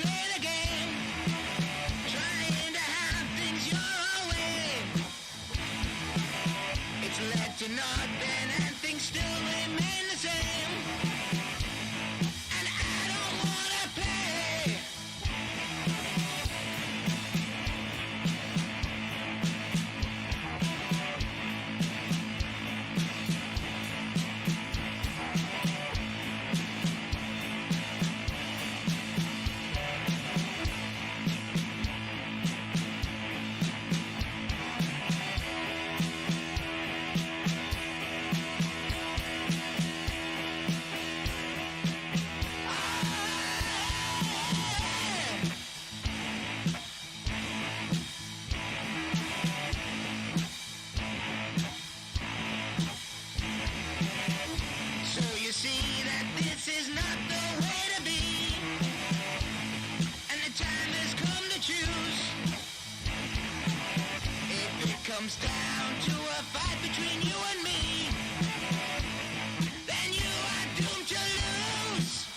play the game, trying to have things your way. It's led to nothing and things still remain the same. And I don't wanna play. So you see that this is not the way to be, and the time has come to choose. If it comes down to a fight between you and me, then you are doomed to lose.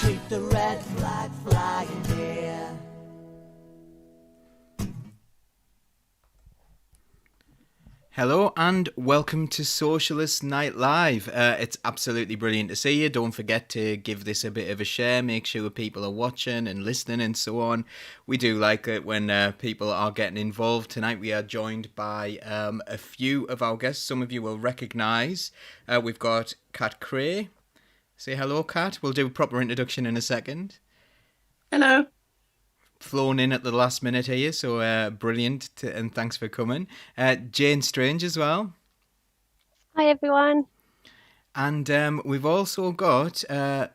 Keep the red flag flying here. Hello and welcome to Socialist Night Live. It's absolutely brilliant to see you. Don't forget to give this a bit of a share. Make sure people are watching and listening and so on. We do like it when people are getting involved. Tonight we are joined by a few of our guests. Some of you will recognise. We've got Kat Cray. Say hello, Kat. We'll do a proper introduction in a second. Hello. Flown in at the last minute here, so brilliant, and thanks for coming. Jane Strange as well. Hi everyone. And we've also got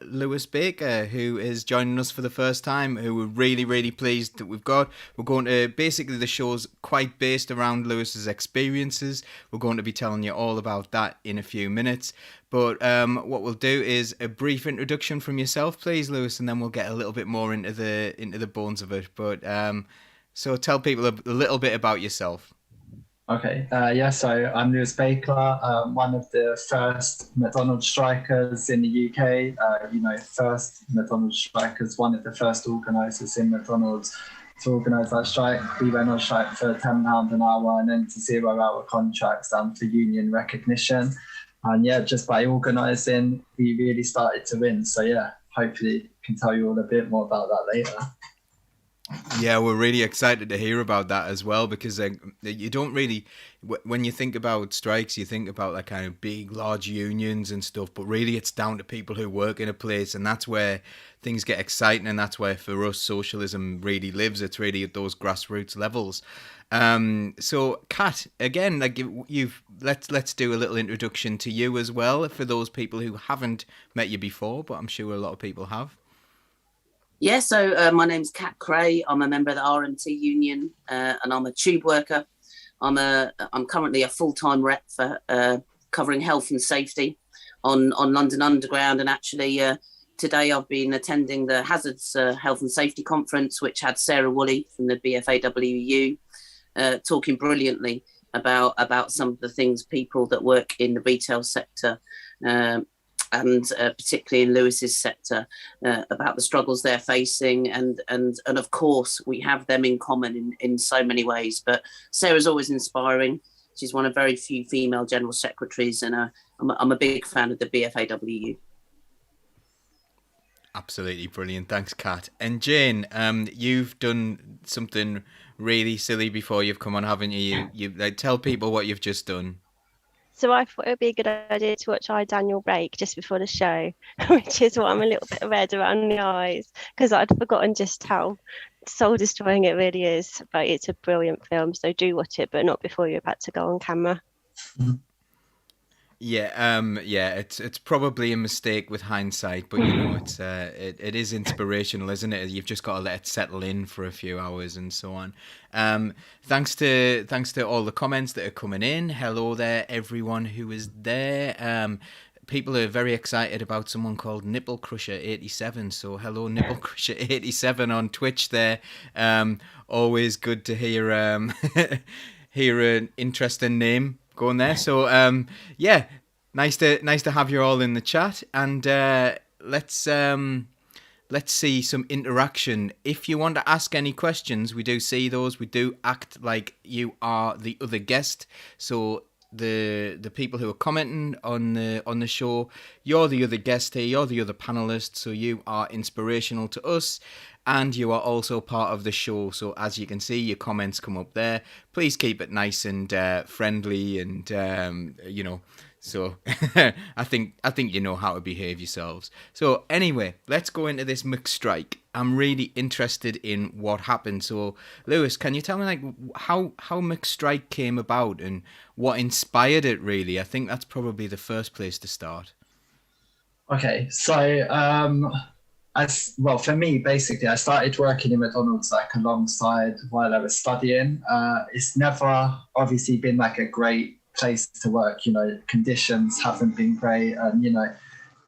Lewis Baker, who is joining us for the first time, who we're really, really pleased that we've got. We're going to, basically the show's quite based around Lewis's experiences. We're going to be telling you all about that in a few minutes. But what we'll do is a brief introduction from yourself, please, Lewis, and then we'll get a little bit more into the bones of it. But so tell people a little bit about yourself. Okay, so I'm Lewis Baker, one of the first McDonald's strikers in the UK. First McDonald's strikers, one of the first organisers in McDonald's to organise that strike. We went on strike for £10 an hour and then to 0-hour contracts and for union recognition. And just by organising, we really started to win. So hopefully can tell you all a bit more about that later. Yeah, we're really excited to hear about that as well, because you don't really, when you think about strikes, you think about like kind of big, large unions and stuff, but really it's down to people who work in a place, and that's where things get exciting, and that's where for us socialism really lives. It's really at those grassroots levels. So Kat, again, like let's do a little introduction to you as well for those people who haven't met you before, but I'm sure a lot of people have. Yeah, so my name's Kat Cray. I'm a member of the RMT union, and I'm a tube worker. I'm currently a full-time rep for covering health and safety on London Underground, and actually today I've been attending the Hazards Health and Safety Conference, which had Sarah Woolley from the BFAWU talking brilliantly about some of the things people that work in the retail sector and particularly in Lewis's sector, about the struggles they're facing. And of course, we have them in common in so many ways. But Sarah's always inspiring. She's one of very few female general secretaries, and I'm a big fan of the BFAWU. Absolutely brilliant. Thanks, Kat. And Jane, you've done something really silly before you've come on, haven't you? You like, tell people what you've just done. So I thought it would be a good idea to watch I, Daniel Blake just before the show, which is why I'm a little bit red around the eyes, because I'd forgotten just how soul destroying it really is. But it's a brilliant film, so do watch it, but not before you're about to go on camera. Yeah, it's probably a mistake with hindsight, but you know, it is inspirational, isn't it? You've just got to let it settle in for a few hours and so on. Thanks to all the comments that are coming in. Hello there, everyone who is there. People are very excited about someone called Nipple Crusher 87. So hello, Nipple Crusher 87 on Twitch there. Always good to hear hear an interesting name going there. So yeah, nice to have you all in the chat, and let's see some interaction. If you want to ask any questions, we do see those. We do act like you are the other guest. So the people who are commenting on the show, you're the other guest here, you're the other panelist, so you are inspirational to us, and you are also part of the show. So as you can see, your comments come up there. Please keep it nice and friendly, and you know, so I think you know how to behave yourselves. So anyway, let's go into this McStrike. I'm really interested in what happened. So Lewis, can you tell me like how McStrike came about and what inspired it really? I think that's probably the first place to start. Okay, so as well, for me, basically, I started working in McDonald's like alongside while I was studying. It's never obviously been like a great place to work, you know, conditions haven't been great, and you know,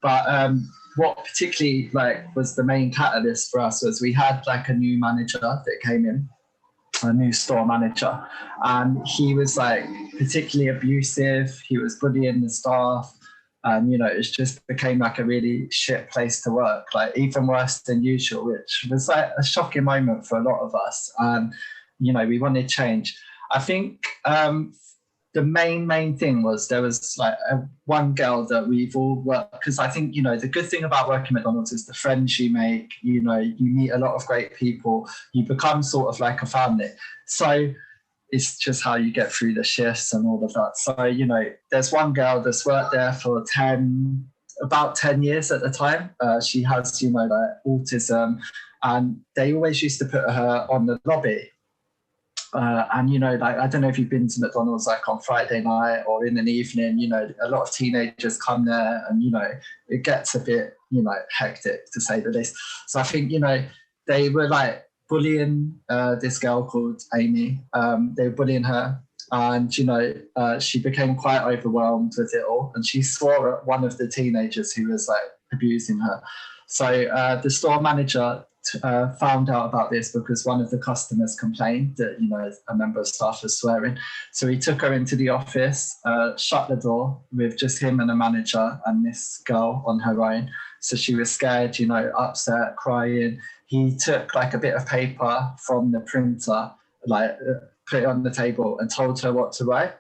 but what particularly like was the main catalyst for us was we had like a new manager that came in, a new store manager, and he was like particularly abusive. He was bullying the staff, and you know, it just became like a really shit place to work, like even worse than usual, which was like a shocking moment for a lot of us. And you know, we wanted change. I think the main thing was there was like one girl that we've all worked, because I think, you know, the good thing about working at McDonald's is the friends you make, you know, you meet a lot of great people, you become sort of like a family. So it's just how you get through the shifts and all of that. So, you know, there's one girl that's worked there for about 10 years at the time. She has, you know, like autism, and they always used to put her on the lobby. And, you know, like, I don't know if you've been to McDonald's like on Friday night or in an evening, you know, a lot of teenagers come there, and, you know, it gets a bit, you know, hectic to say the least. So I think, you know, they were like bullying this girl called Amy. They were bullying her, and, you know, she became quite overwhelmed with it all. And she swore at one of the teenagers who was like abusing her. So the store manager found out about this because one of the customers complained that, you know, a member of staff was swearing. So he took her into the office, shut the door with just him and a manager and this girl on her own. So she was scared, you know, upset, crying. He took like a bit of paper from the printer, like put it on the table and told her what to write.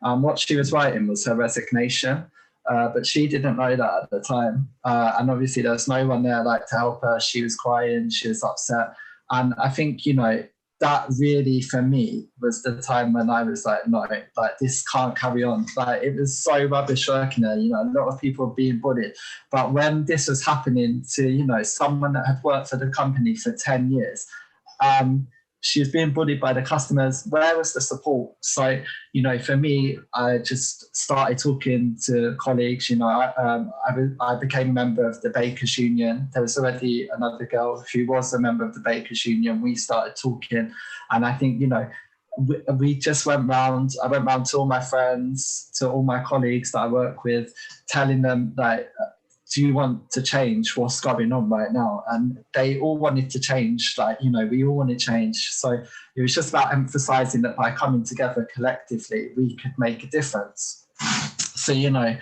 What she was writing was her resignation. But she didn't know that at the time. And obviously there was no one there like to help her. She was crying, she was upset. And I think, you know, that really for me was the time when I was like, no, like this can't carry on. Like it was so rubbish working there, you know, a lot of people being bullied. But when this was happening to, you know, someone that had worked for the company for 10 years, she was being bullied by the customers. Where was the support? So, you know, for me, I just started talking to colleagues. You know, I became a member of the Bakers Union. There was already another girl who was a member of the Bakers Union. We started talking, and I think, you know, we just went round. I went round to all my friends, to all my colleagues that I work with, telling them like, do you want to change what's going on right now? And they all wanted to change. Like, you know, we all wanted change. So it was just about emphasizing that by coming together collectively, we could make a difference. So, you know,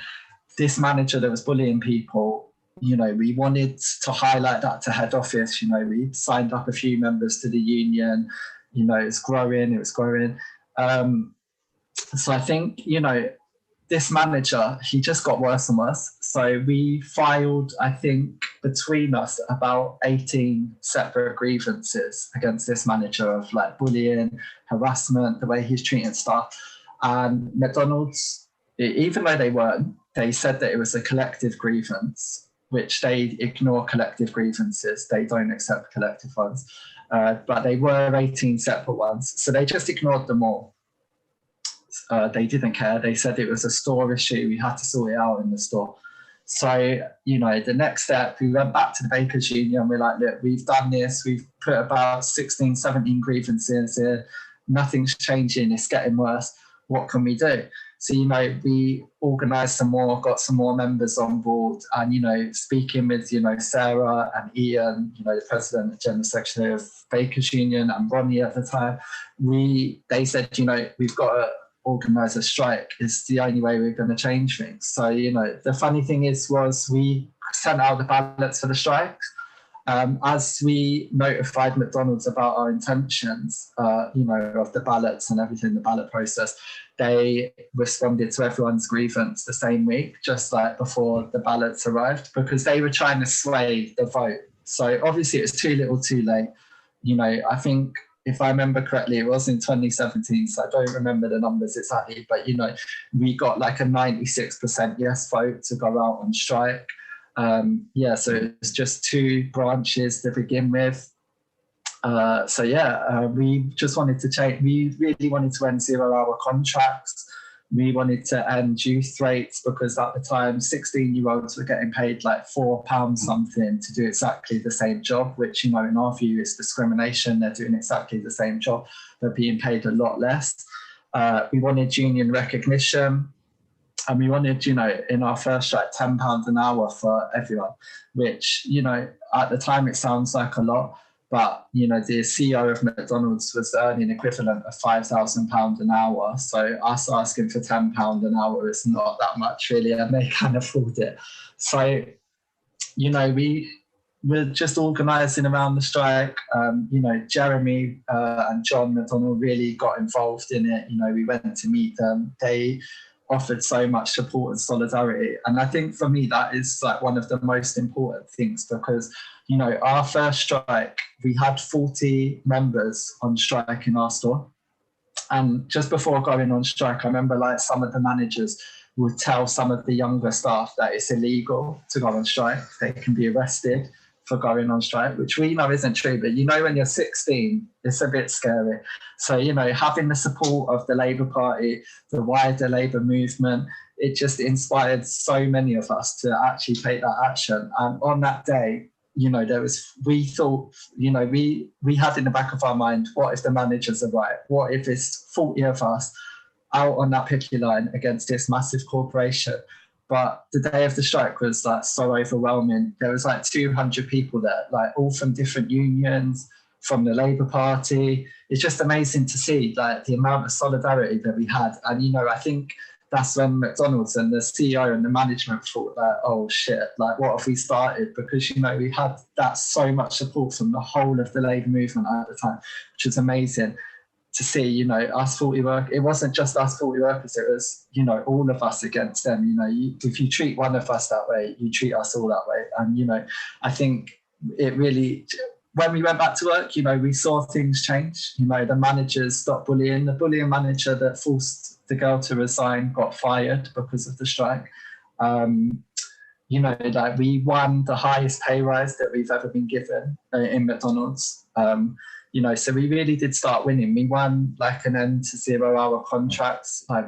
this manager that was bullying people, you know, we wanted to highlight that to head office. You know, we signed up a few members to the union. You know, it's growing. So I think, you know, this manager, he just got worse and worse. So we filed, I think, between us about 18 separate grievances against this manager of like bullying, harassment, the way he's treating staff. And McDonald's even though they weren't, they said that it was a collective grievance, which they ignore collective grievances. They don't accept collective ones. But they were 18 separate ones. So they just ignored them all. They didn't care. They said it was a store issue. We had to sort it out in the store. So, you know, the next step, we went back to the Bakers Union. We're like, look, we've done this. We've put about 16, 17 grievances here. Nothing's changing. It's getting worse. What can we do? So, you know, we organised some more, got some more members on board, and, you know, speaking with, you know, Sarah and Ian, you know, the president and general secretary of Bakers Union, and Ronnie at the time, they said, you know, we've got to organise a strike. It's the only way we're going to change things. So, you know, the funny thing was we sent out the ballots for the strikes. As we notified McDonald's about our intentions, you know, of the ballots and everything, the ballot process, they responded to everyone's grievance the same week, just like before the ballots arrived, because they were trying to sway the vote. So obviously it was too little too late. You know, I think if I remember correctly, it was in 2017, so I don't remember the numbers exactly, but, you know, we got like a 96% yes vote to go out on strike. So it's just 2 branches to begin with. We just wanted to change. We really wanted to end 0-hour contracts. We wanted to end youth rates, because at the time 16-year-olds were getting paid like £4 something to do exactly the same job, which, you know, in our view is discrimination. They're doing exactly the same job. They're being paid a lot less. We wanted union recognition. And we wanted, you know, in our first strike, £10 an hour for everyone, which, you know, at the time it sounds like a lot, but, you know, the CEO of McDonald's was earning equivalent of £5,000 an hour. So us asking for £10 an hour is not that much really, and they can afford it. So, you know, we were just organising around the strike. You know, Jeremy and John McDonald really got involved in it. You know, we went to meet them. They offered so much support and solidarity. And I think for me, that is like one of the most important things, because, you know, our first strike, we had 40 members on strike in our store. And just before going on strike, I remember like some of the managers would tell some of the younger staff that it's illegal to go on strike. They can be arrested for going on strike, which we know isn't true. But, you know, when you're 16, it's a bit scary. So, you know, having the support of the Labour Party, the wider Labour movement, it just inspired so many of us to actually take that action. And on that day, you know, we thought, you know, we had in the back of our mind, what if the managers are right? What if it's 40 of us out on that picket line against this massive corporation? But the day of the strike was like so overwhelming. There was like 200 people there, like all from different unions, from the Labour Party. It's just amazing to see like the amount of solidarity that we had. And, you know, I think that's when McDonald's and the CEO and the management thought like, oh shit, like what have we started? Because, you know, we had that so much support from the whole of the Labour movement at the time, which was amazing to see. You know, us 40 workers, it wasn't just us 40 workers, it was, you know, all of us against them. You know, if you treat one of us that way, you treat us all that way. And, you know, I think it really, when we went back to work, you know, we saw things change. You know, the managers stopped bullying. The bullying manager that forced the girl to resign got fired because of the strike. You know, like we won the highest pay rise that we've ever been given in McDonald's. You know, so we really did start winning. We won like an end to 0-hour contracts. Like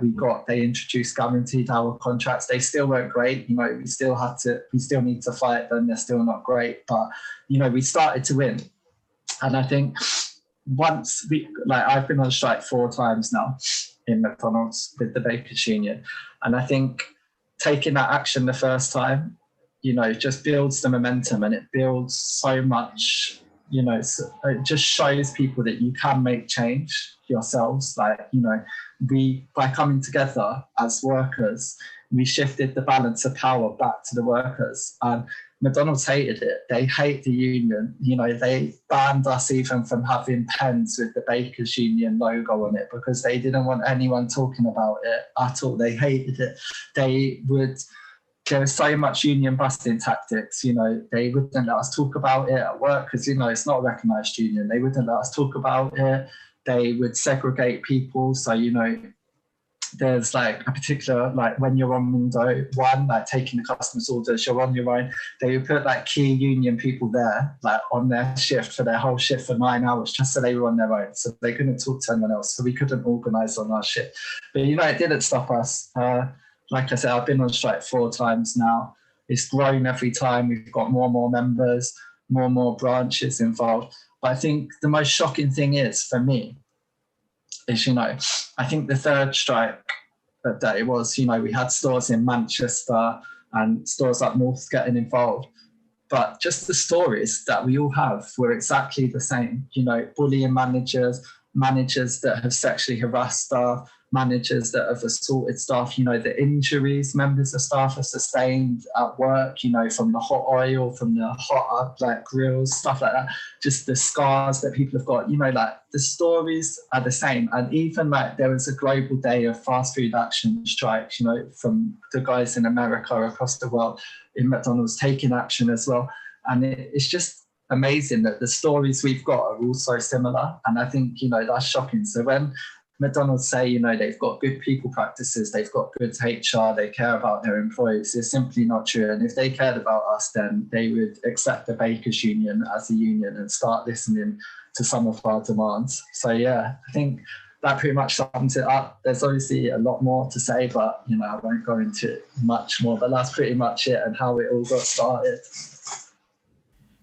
they introduced guaranteed hour contracts. They still weren't great. You know, we still need to fight them. They're still not great, but, you know, we started to win. And I think once I've been on strike 4 times now in McDonald's with the Bakers Union. And I think taking that action the first time, you know, just builds the momentum, and it builds so much. You know, it just shows people that you can make change yourselves. Like, you know, by coming together as workers, we shifted the balance of power back to the workers. And McDonald's hated it. They hate the union. You know, they banned us even from having pens with the Bakers Union logo on it, because they didn't want anyone talking about it at all. They hated it. There was so much union busting tactics. You know, they wouldn't let us talk about it at work because, you know, it's not a recognised union. They wouldn't let us talk about it. They would segregate people. So, you know, there's like a particular, like when you're on window one, like taking the customers orders, you're on your own. They would put like key union people there, like on their shift for their whole shift for 9 hours, just so they were on their own. So they couldn't talk to anyone else. So we couldn't organise on our shift. But it didn't stop us. Like I said, I've been on strike 4 times now. It's grown every time. We've got more and more members, more and more branches involved. But I think the most shocking thing is, for me, is, I think the third strike that it was, we had stores in Manchester and stores up north getting involved. But just the stories that we all have were exactly the same. Bullying managers that have sexually harassed staff, managers that have assaulted staff, the injuries members of staff have sustained at work, from the hot oil, from the hot grills, stuff like that. Just the scars that people have got, the stories are the same. And even there was a global day of fast food action strikes, from the guys in America across the world in McDonald's taking action as well. And it's just amazing that the stories we've got are all so similar. And I think, that's shocking. So when McDonald's say, they've got good people practices, they've got good HR, they care about their employees, it's simply not true. And if they cared about us, then they would accept the Bakers Union as a union and start listening to some of our demands. So yeah, I think that pretty much sums it up. There's obviously a lot more to say, but I won't go into it much more, but that's pretty much it and how it all got started.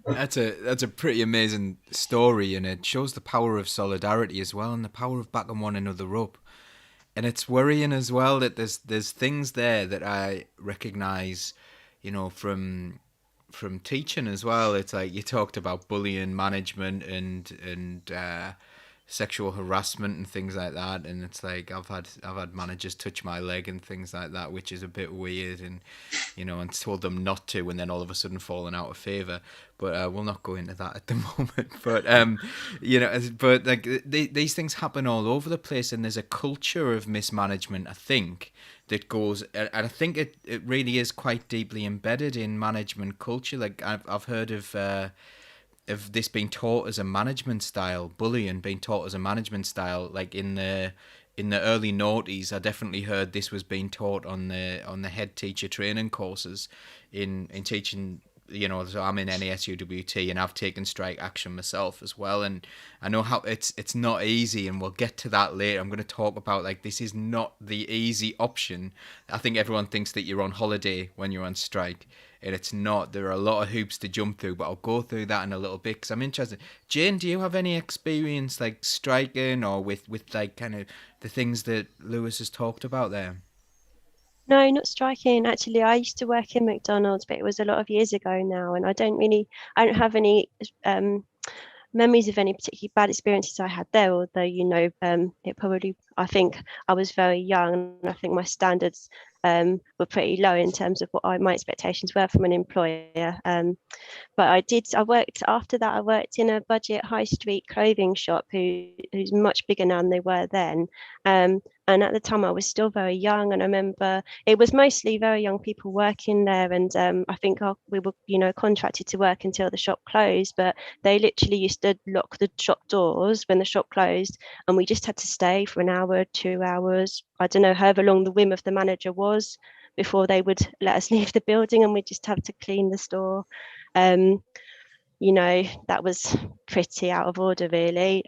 That's a pretty amazing story, and it shows the power of solidarity as well, and the power of backing one another up. And it's worrying as well that there's things there that I recognise, from teaching as well. It's like you talked about bullying management and sexual harassment and things like that, and it's like I've had managers touch my leg and things like that, which is a bit weird, and and told them not to, and then all of a sudden falling out of favour. But we'll not go into that at the moment. But but like these things happen all over the place, and there's a culture of mismanagement, I think, that goes, and I think it really is quite deeply embedded in management culture. Like I've heard of this being taught as a management style, bullying being taught as a management style, like in the early noughties. I definitely heard this was being taught on the head teacher training courses in teaching. So I'm in NASUWT and I've taken strike action myself as well, and I know how it's not easy, and we'll get to that later. I'm going to talk about this is not the easy option. I think everyone thinks that you're on holiday when you're on strike, and it's not. There are a lot of hoops to jump through, but I'll go through that in a little bit because I'm interested. Jane, do you have any experience striking or with kind of the things that Lewis has talked about there? No, not striking. Actually, I used to work in McDonald's, but it was a lot of years ago now, and I don't have any memories of any particularly bad experiences I had there. Although it probably, I think I was very young, and I think my standards were pretty low in terms of what my expectations were from an employer. But I worked in a budget high street clothing shop who's much bigger now than they were then. And at the time I was still very young, and I remember it was mostly very young people working there, and I think we were contracted to work until the shop closed, but they literally used to lock the shop doors when the shop closed, and we just had to stay for an hour, 2 hours, I don't know, however long the whim of the manager was, before they would let us leave the building, and we'd just have to clean the store. That was pretty out of order, really.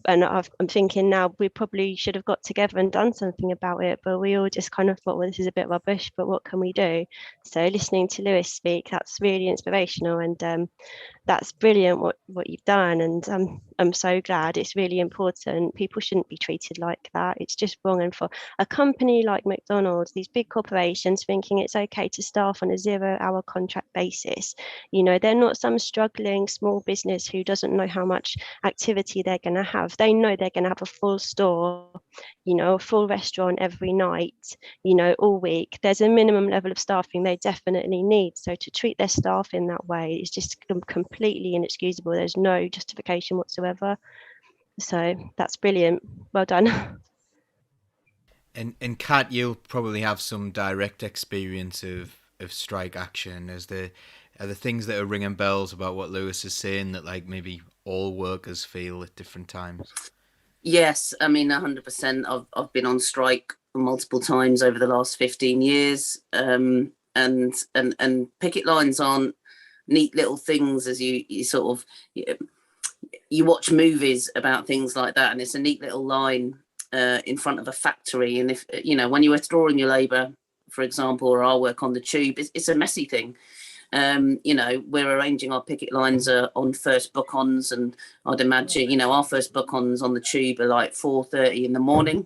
And I'm thinking now we probably should have got together and done something about it, but we all just kind of thought, well, this is a bit rubbish, but what can we do? So listening to Lewis speak, that's really inspirational, and that's brilliant what you've done, and I'm so glad. It's really important. People shouldn't be treated like that. It's just wrong. And for a company like McDonald's, these big corporations thinking it's okay to staff on a 0-hour contract basis, they're not some struggling small business who doesn't know how much activity they're going to have. They know they're going to have a full store, a full restaurant every night, all week. There's a minimum level of staffing they definitely need. So to treat their staff in that way is just completely inexcusable. There's no justification whatsoever. So that's brilliant. Well done. And Kat, you'll probably have some direct experience of strike action. Are the things that are ringing bells about what Lewis is saying that maybe all workers feel at different times? Yes, I mean 100%. I've been on strike multiple times over the last 15 years. And picket lines aren't neat little things as you sort of, you watch movies about things like that, and it's a neat little line in front of a factory. And if, when you're withdrawing your labour, for example, or our work on the tube, it's a messy thing. We're arranging our picket lines on first book-ons, and I'd imagine, our first book-ons on the tube are like 4:30 in the morning.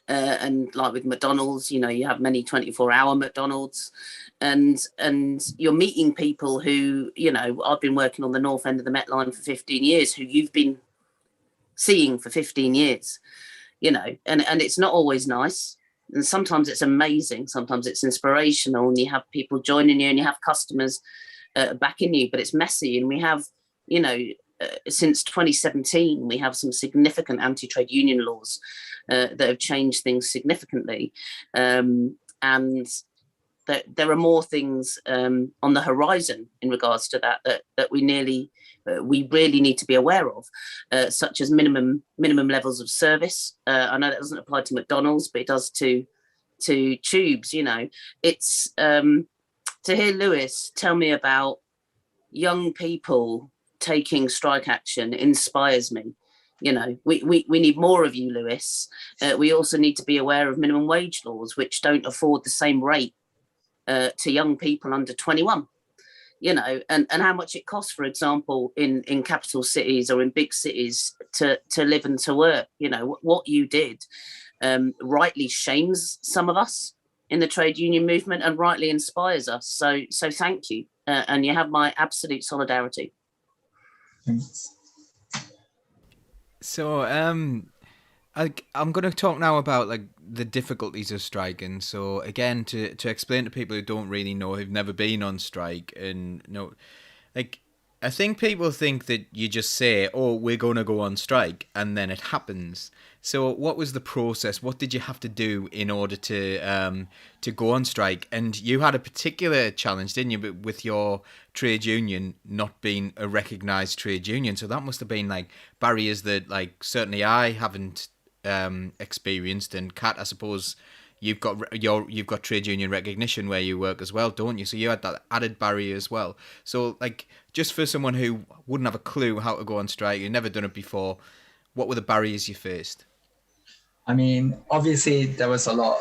And like with McDonald's, you have many 24-hour McDonald's, and you're meeting people who, I've been working on the north end of the Met Line for 15 years, who you've been seeing for 15 years, and it's not always nice. And sometimes it's amazing, sometimes it's inspirational, and you have people joining you and you have customers backing you, but it's messy. And we have, since 2017, we have some significant anti-trade union laws that have changed things significantly. And there are more things on the horizon in regards to that we really need to be aware of, such as minimum levels of service. I know that doesn't apply to McDonald's, but it does to tubes. It's to hear Lewis tell me about young people taking strike action inspires me. We need more of you, Lewis. We also need to be aware of minimum wage laws, which don't afford the same rate to young people under 21. And how much it costs, for example, in capital cities or in big cities to live and to work. What you did rightly shames some of us in the trade union movement and rightly inspires us. So thank you. And you have my absolute solidarity. Thanks. So I'm going to talk now about like the difficulties of striking. So again, to explain to people who don't really know, who've never been on strike, and I think people think that you just say, "Oh, we're going to go on strike," and then it happens. So what was the process? What did you have to do in order to go on strike? And you had a particular challenge, didn't you, with your trade union not being a recognised trade union? So that must have been like barriers that certainly I haven't experienced. And Kat, I suppose you've got trade union recognition where you work as well, don't you? So you had that added barrier as well. So just for someone who wouldn't have a clue how to go on strike, you've never done it before, what were the barriers you faced? I mean, obviously there was a lot.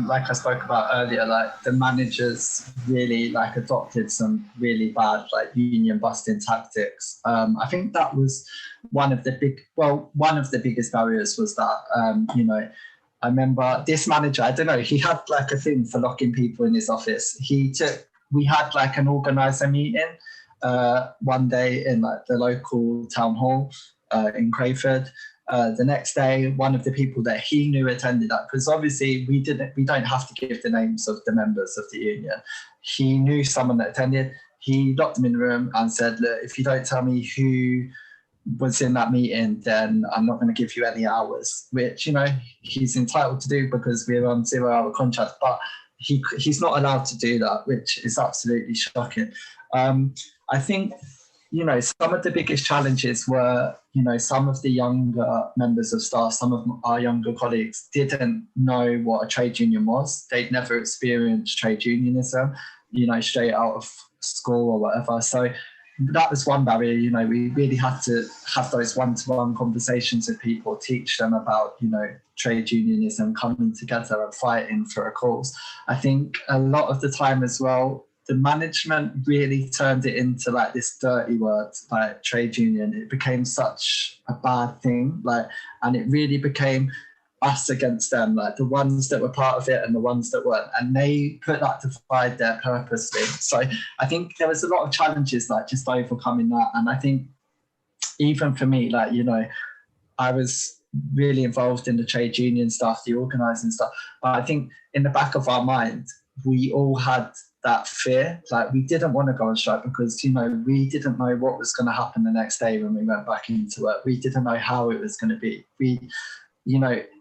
Like I spoke about earlier, the managers really adopted some really bad union busting tactics. I think that was one of the biggest barriers was that, I remember this manager, I don't know, he had a thing for locking people in his office. We had an organizer meeting one day in the local town hall in Crayford. The next day, one of the people that he knew attended that, because obviously we don't have to give the names of the members of the union. He knew someone that attended. He locked them in the room and said, "Look, if you don't tell me who was in that meeting, then I'm not going to give you any hours," which, he's entitled to do because we're on 0-hour contracts, but he's not allowed to do that, which is absolutely shocking. I think, some of the biggest challenges were, some of the younger members of staff, some of our younger colleagues didn't know what a trade union was. They'd never experienced trade unionism, straight out of school or whatever. So that was one barrier. We really had to have those one-to-one conversations with people, teach them about, trade unionism, coming together and fighting for a cause. I think a lot of the time as well, the management really turned it into this dirty word, trade union. It became such a bad thing, and it really became us against them, the ones that were part of it and the ones that weren't. And they put that divide there purposely. So I think there was a lot of challenges, just overcoming that. And I think even for me, I was really involved in the trade union stuff, the organising stuff. But I think in the back of our mind, we all had that fear. We didn't want to go on strike because, we didn't know what was going to happen the next day when we went back into work. We didn't know how it was going to be.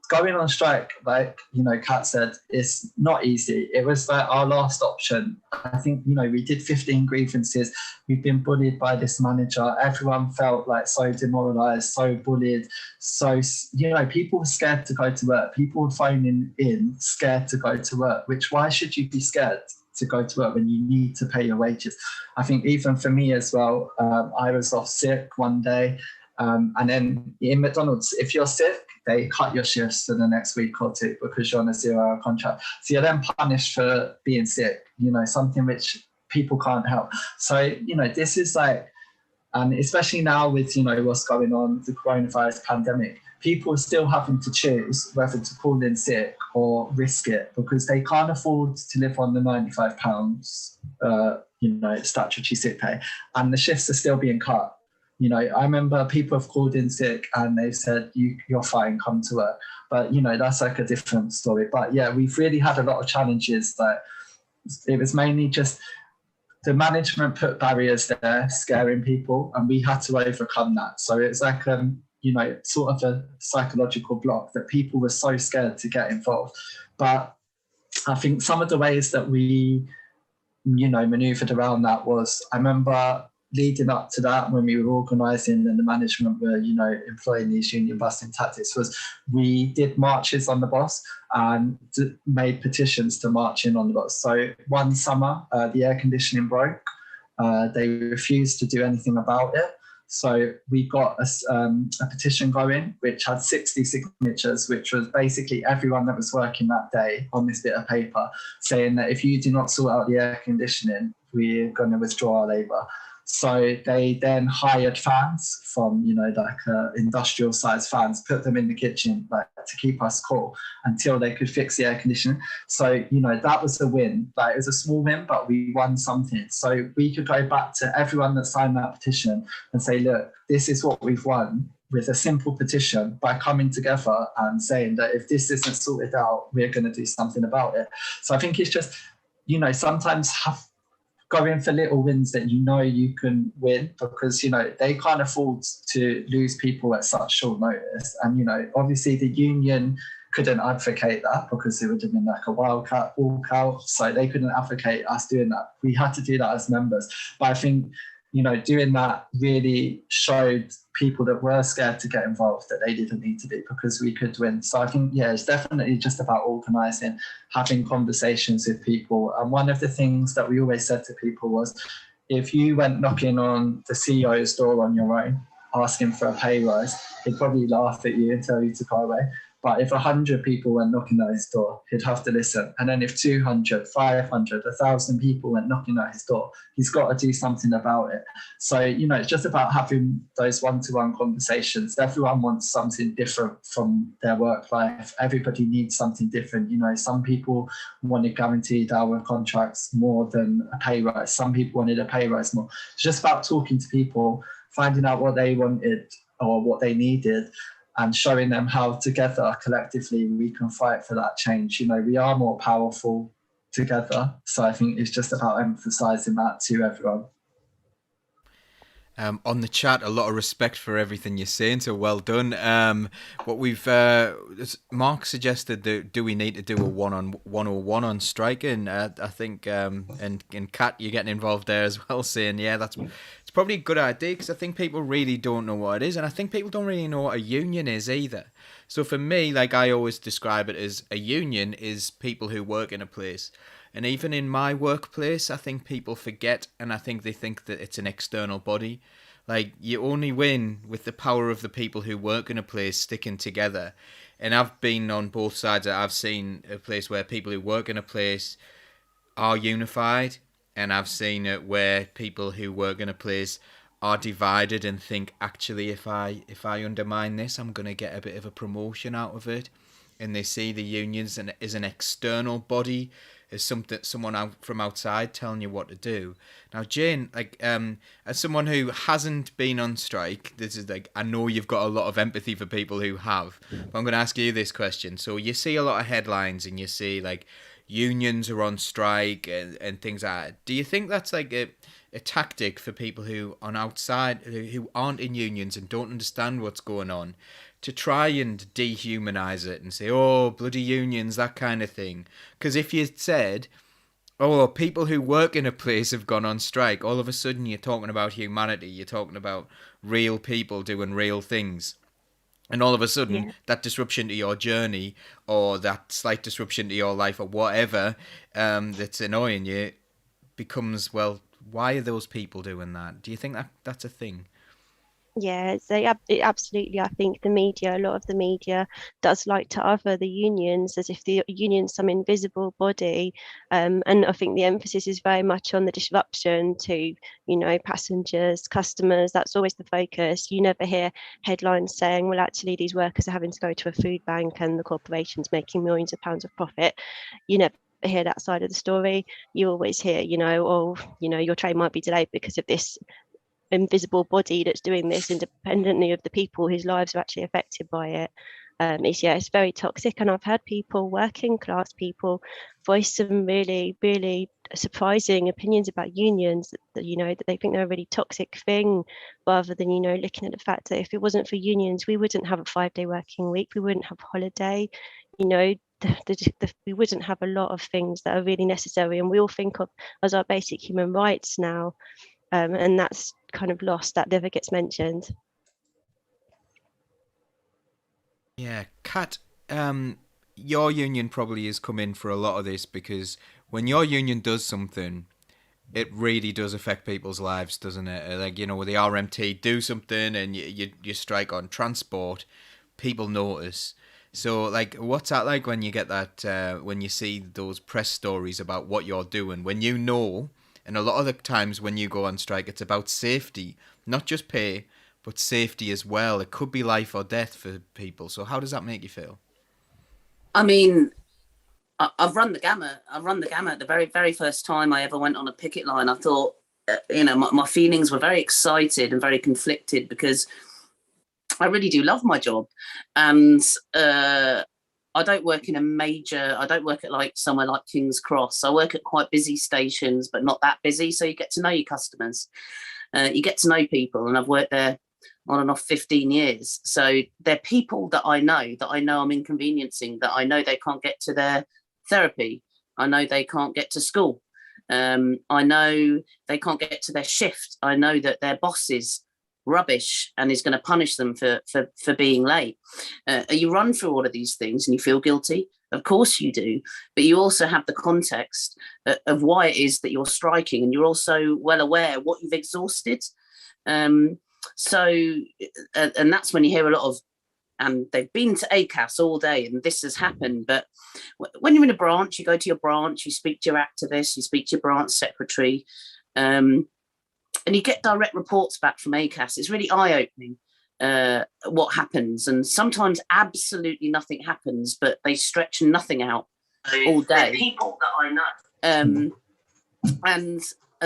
going on strike, like, Kat said, it's not easy. It was like our last option. I think, we did 15 grievances. We've been bullied by this manager. Everyone felt like so demoralized, so bullied. So, people were scared to go to work. People were phoning in scared to go to work, which why should you be scared to go to work when you need to pay your wages? I think even for me as well, I was off sick one day. And then in McDonald's, if you're sick, they cut your shifts for the next week or two because you're on a 0-hour contract. So you're then punished for being sick, something which people can't help. So, this is like, and especially now with, what's going on, the coronavirus pandemic, people are still having to choose whether to call in sick or risk it because they can't afford to live on the £95, statutory sick pay. And the shifts are still being cut. I remember people have called in sick and they've said, you're fine, come to work. But, that's like a different story. But yeah, we've really had a lot of challenges. That it was mainly just the management put barriers there, scaring people, and we had to overcome that. So it's like, sort of a psychological block that people were so scared to get involved. But I think some of the ways that we, maneuvered around that was, I remember leading up to that, when we were organising and the management were, employing these union busting tactics, was we did marches on the bus and made petitions to march in on the bus. So one summer, the air conditioning broke. They refused to do anything about it. So we got a petition going, which had 60 signatures, which was basically everyone that was working that day on this bit of paper, saying that if you do not sort out the air conditioning, we're going to withdraw our labour. So they then hired fans from, industrial size fans, put them in the kitchen to keep us cool until they could fix the air conditioning. So, that was a win. It was a small win, but we won something. So we could go back to everyone that signed that petition and say, look, this is what we've won with a simple petition by coming together and saying that if this isn't sorted out, we're going to do something about it. So I think it's just, sometimes going for little wins that you can win because, they can't afford to lose people at such short notice. And, obviously the union couldn't advocate that because it would have been like a wildcat walkout. So they couldn't advocate us doing that. We had to do that as members. But I think, doing that really showed people that were scared to get involved that they didn't need to be because we could win. So I think, it's definitely just about organising, having conversations with people. And one of the things that we always said to people was, if you went knocking on the CEO's door on your own, asking for a pay rise, he'd probably laugh at you and tell you to go away. But if 100 people went knocking at his door, he'd have to listen. And then if 200, 500, 1,000 people went knocking at his door, he's got to do something about it. So, it's just about having those one-to-one conversations. Everyone wants something different from their work life. Everybody needs something different. Some people wanted guaranteed hour contracts more than a pay rise. Some people wanted a pay rise more. It's just about talking to people, finding out what they wanted or what they needed, and showing them how together, collectively, we can fight for that change. We are more powerful together. So I think it's just about emphasising that to everyone. On the chat, a lot of respect for everything you're saying, so well done. What we've Mark suggested that do we need to do a 101 on striking? I think and Kat, you're getting involved there as well, saying it's probably a good idea because I think people really don't know what it is, and I think people don't really know what a union is either. So for me, I always describe it as a union is people who work in a place. And even in my workplace, I think people forget, and I think they think that it's an external body. You only win with the power of the people who work in a place sticking together. And I've been on both sides. I've seen a place where people who work in a place are unified, and I've seen it where people who work in a place are divided and think, actually, if I undermine this, I'm going to get a bit of a promotion out of it. And they see the unions as an external body, as someone out from outside telling you what to do. Now, Jane, as someone who hasn't been on strike, this is I know you've got a lot of empathy for people who have. But I'm going to ask you this question. So you see a lot of headlines, and you see unions are on strike and things like that. Do you think that's like a tactic for people who on outside who aren't in unions and don't understand what's going on, to try and dehumanize it and say, oh, bloody unions, that kind of thing? Because if you said, oh, people who work in a place have gone on strike, all of a sudden you're talking about humanity, you're talking about real people doing real things. And all of a sudden, that disruption to your journey, or that slight disruption to your life, or whatever that's annoying you, becomes, well, why are those people doing that? Do you think that that's a thing? Yeah, so absolutely. I think the media, a lot of the media does like to other the unions as if the union's some invisible body. And I think the emphasis is very much on the disruption to, passengers, customers. That's always the focus. You never hear headlines saying, well, actually, these workers are having to go to a food bank and the corporation's making millions of pounds of profit. You never hear that side of the story. You always hear, your train might be delayed because of this invisible body that's doing this independently of the people whose lives are actually affected by it. It's very toxic, and I've heard people, working class people, voice some really, really surprising opinions about unions that they think they're a really toxic thing, rather than looking at the fact that if it wasn't for unions, we wouldn't have a 5-day working week, we wouldn't have holiday, we wouldn't have a lot of things that are really necessary and we all think of as our basic human rights now. And that's kind of lost, that never gets mentioned. Yeah, Kat, your union probably has come in for a lot of this, because when your union does something, it really does affect people's lives, doesn't it? Like, with the RMT do something and you strike on transport, people notice. So, like, what's that like when you get that, when you see those press stories about what you're doing, when and a lot of the times when you go on strike, it's about safety, not just pay, but safety as well. It could be life or death for people. So how does that make you feel? I mean, I've run the gamut. The very, very first time I ever went on a picket line, I thought, my feelings were very excited and very conflicted, because I really do love my job. And I don't work at like somewhere like King's Cross. I work at quite busy stations, but not that busy. So you get to know your customers, you get to know people. And I've worked there on and off 15 years. So they're people that I know I'm inconveniencing, that I know they can't get to their therapy. I know they can't get to school. I know they can't get to their shift. I know that their boss is rubbish and is going to punish them for being late. You run through all of these things and you feel guilty. Of course you do, but you also have the context of why it is that you're striking, and you're also well aware what you've exhausted. And that's when you hear a lot of, and they've been to ACAS all day and this has happened. But when you're in a branch, you go to your branch, you speak to your activist, you speak to your branch secretary, and you get direct reports back from ACAS. It's really eye-opening what happens. And sometimes absolutely nothing happens, but they stretch nothing out all day. People that I know.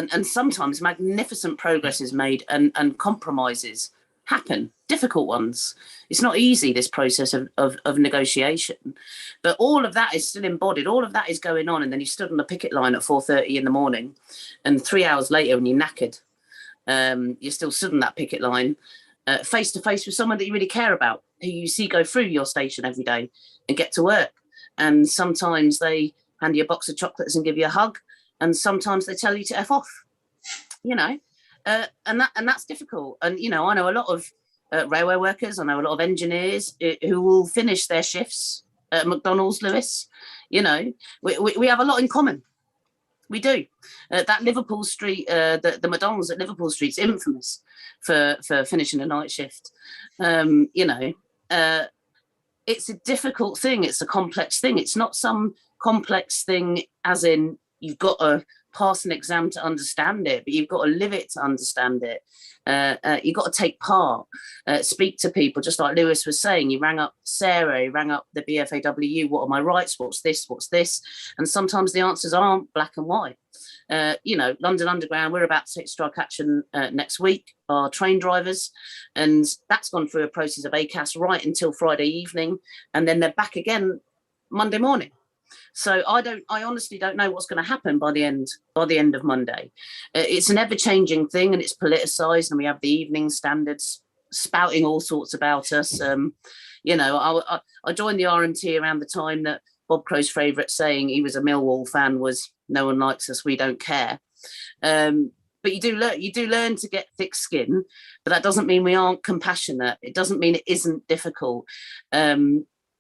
And sometimes magnificent progress is made and compromises happen, difficult ones. It's not easy, this process of negotiation. But all of that is still embodied. All of that is going on. And then you stood on a picket line at 4:30 in the morning, and 3 hours later when you're knackered, you're still stood on that picket line, face to face with someone that you really care about, who you see go through your station every day and get to work. And sometimes they hand you a box of chocolates and give you a hug, and sometimes they tell you to F off, and that's difficult. And I know a lot of railway workers, I know a lot of engineers who will finish their shifts at McDonald's, Lewis. We have a lot in common. We do. That Liverpool Street, the McDonald's at Liverpool Street's infamous for finishing a night shift. It's a difficult thing. It's a complex thing. It's not some complex thing as in you've got to pass an exam to understand it, but you've got to live it to understand it. You've got to take part, speak to people, just like Lewis was saying. You rang up Sarah, you rang up the BFAW, what are my rights, what's this? And sometimes the answers aren't black and white. London Underground, we're about to take strike action next week, our train drivers, and that's gone through a process of ACAS right until Friday evening, and then they're back again Monday morning. So I honestly don't know what's going to happen by the end of Monday. It's an ever-changing thing, and it's politicized, and we have the Evening Standards spouting all sorts about us. I joined the RMT around the time that Bob Crow's favourite saying, he was a Millwall fan, was "No one likes us, we don't care." But you do learn to get thick skin, but that doesn't mean we aren't compassionate. It doesn't mean it isn't difficult.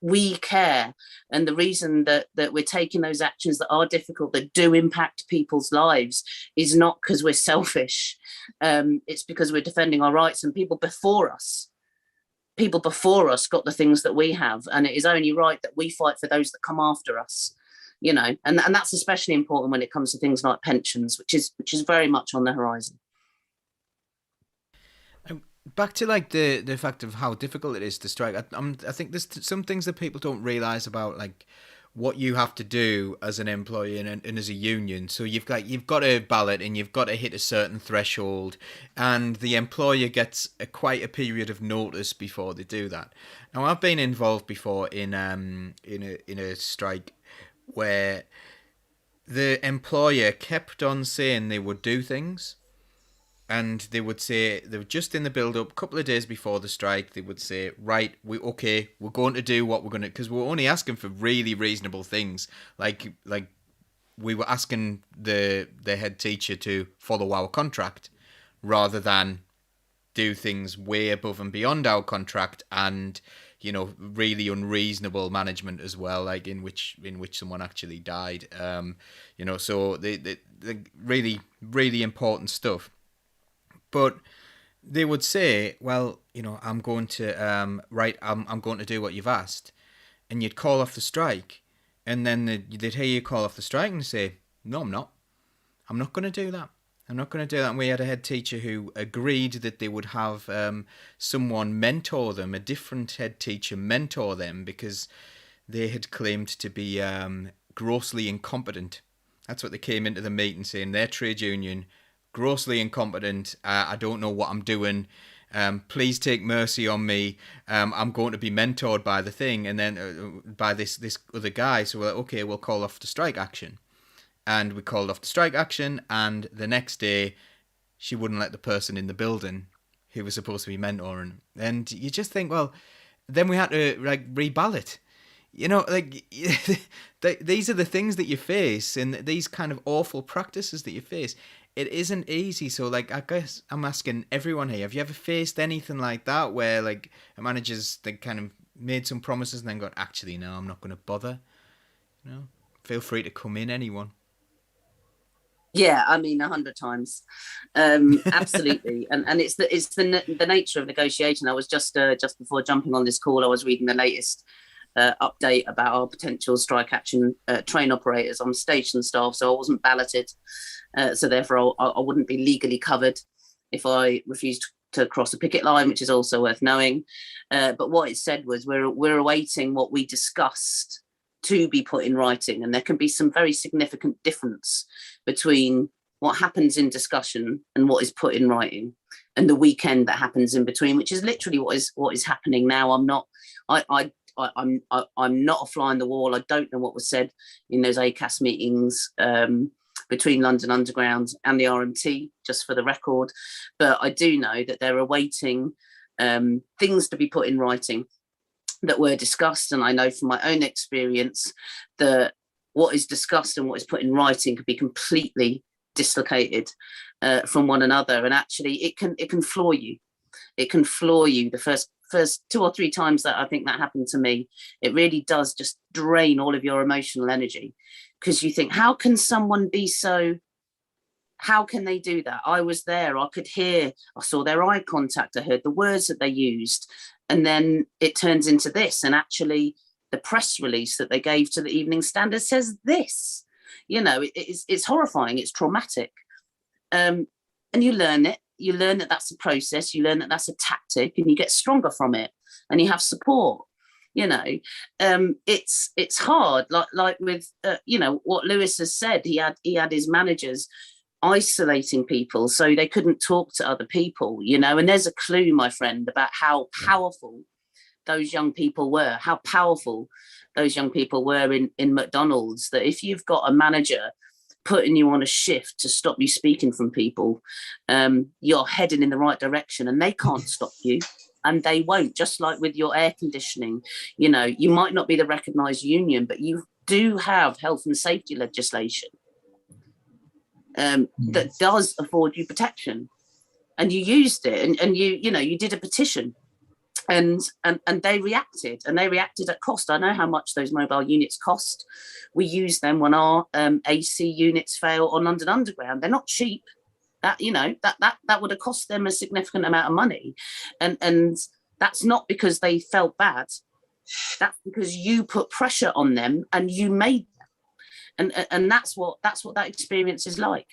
We care, and the reason that we're taking those actions that are difficult, that do impact people's lives, is not because we're selfish. It's because we're defending our rights, and people before us got the things that we have, and it is only right that we fight for those that come after us. And that's especially important when it comes to things like pensions, which is very much on the horizon. Back to like the fact of how difficult it is to strike. I think there's some things that people don't realise about, like what you have to do as an employee and as a union. So you've got a ballot, and you've got to hit a certain threshold, and the employer gets quite a period of notice before they do that. Now, I've been involved before in a strike where the employer kept on saying they would do things. And they would say, they were just in the build-up, a couple of days before the strike, they would say, right, we're going to do what we're going to, because we're only asking for really reasonable things. Like we were asking the head teacher to follow our contract, rather than do things way above and beyond our contract, and, really unreasonable management as well, like in which someone actually died. So the really, really important stuff. But they would say, well, I'm going to I'm going to do what you've asked, and you'd call off the strike, and then they'd hear you call off the strike and say, no, I'm not. I'm not going to do that. I'm not going to do that. And we had a head teacher who agreed that they would have someone mentor them, a different head teacher mentor them, because they had claimed to be grossly incompetent. That's what they came into the meeting saying, their trade union, grossly incompetent. I don't know what I'm doing. Please take mercy on me. I'm going to be mentored by the thing, and then by this other guy. So we're like, okay, we'll call off the strike action. And we called off the strike action, and the next day, she wouldn't let the person in the building who was supposed to be mentoring. And you just think, well, then we had to reballot. These are the things that you face, and these kind of awful practices that you face. It isn't easy. So, I guess I'm asking everyone here, have you ever faced anything like that, where, a manager's, they kind of made some promises and then got, actually, no, I'm not going to bother? Feel free to come in, anyone. Yeah, 100 times, absolutely, and it's the nature of negotiation. I was just before jumping on this call, I was reading the latest update about our potential strike action train operators. I'm station staff, so I wasn't balloted, so therefore I wouldn't be legally covered if I refused to cross a picket line, which is also worth knowing. But what it said was we're awaiting what we discussed to be put in writing, and there can be some very significant difference between what happens in discussion and what is put in writing, and the weekend that happens in between, which is literally what is happening now. I'm not a fly on the wall. I don't know what was said in those ACAS meetings between London Underground and the RMT, just for the record, but I do know that they're awaiting things to be put in writing that were discussed, and I know from my own experience that what is discussed and what is put in writing could be completely dislocated from one another, and actually it can floor you. It can floor you. The first 2 or 3 times that I think that happened to me, it really does just drain all of your emotional energy, because you think, how can someone be so? How can they do that? I was there. I could hear. I saw their eye contact. I heard the words that they used. And then it turns into this. And actually, the press release that they gave to the Evening Standard says this. It's horrifying. It's traumatic. And you learn it. You learn that that's a process. You learn that that's a tactic, and you get stronger from it. And you have support. It's hard. Like with what Lewis has said. He had his managers isolating people so they couldn't talk to other people, and there's a clue, my friend, about how powerful those young people were, how powerful those young people were in McDonald's, that if you've got a manager putting you on a shift to stop you speaking from people, you're heading in the right direction, and they can't stop you, and they won't. Just like with your air conditioning, you might not be the recognised union, but you do have health and safety legislation that does afford you protection, and you used it, and you did a petition, and they reacted, at cost. I know how much those mobile units cost. We use them when our AC units fail on London Underground. They're not cheap. That that would have cost them a significant amount of money, and that's not because they felt bad. That's because you put pressure on them and you made them, and that's what that experience is like.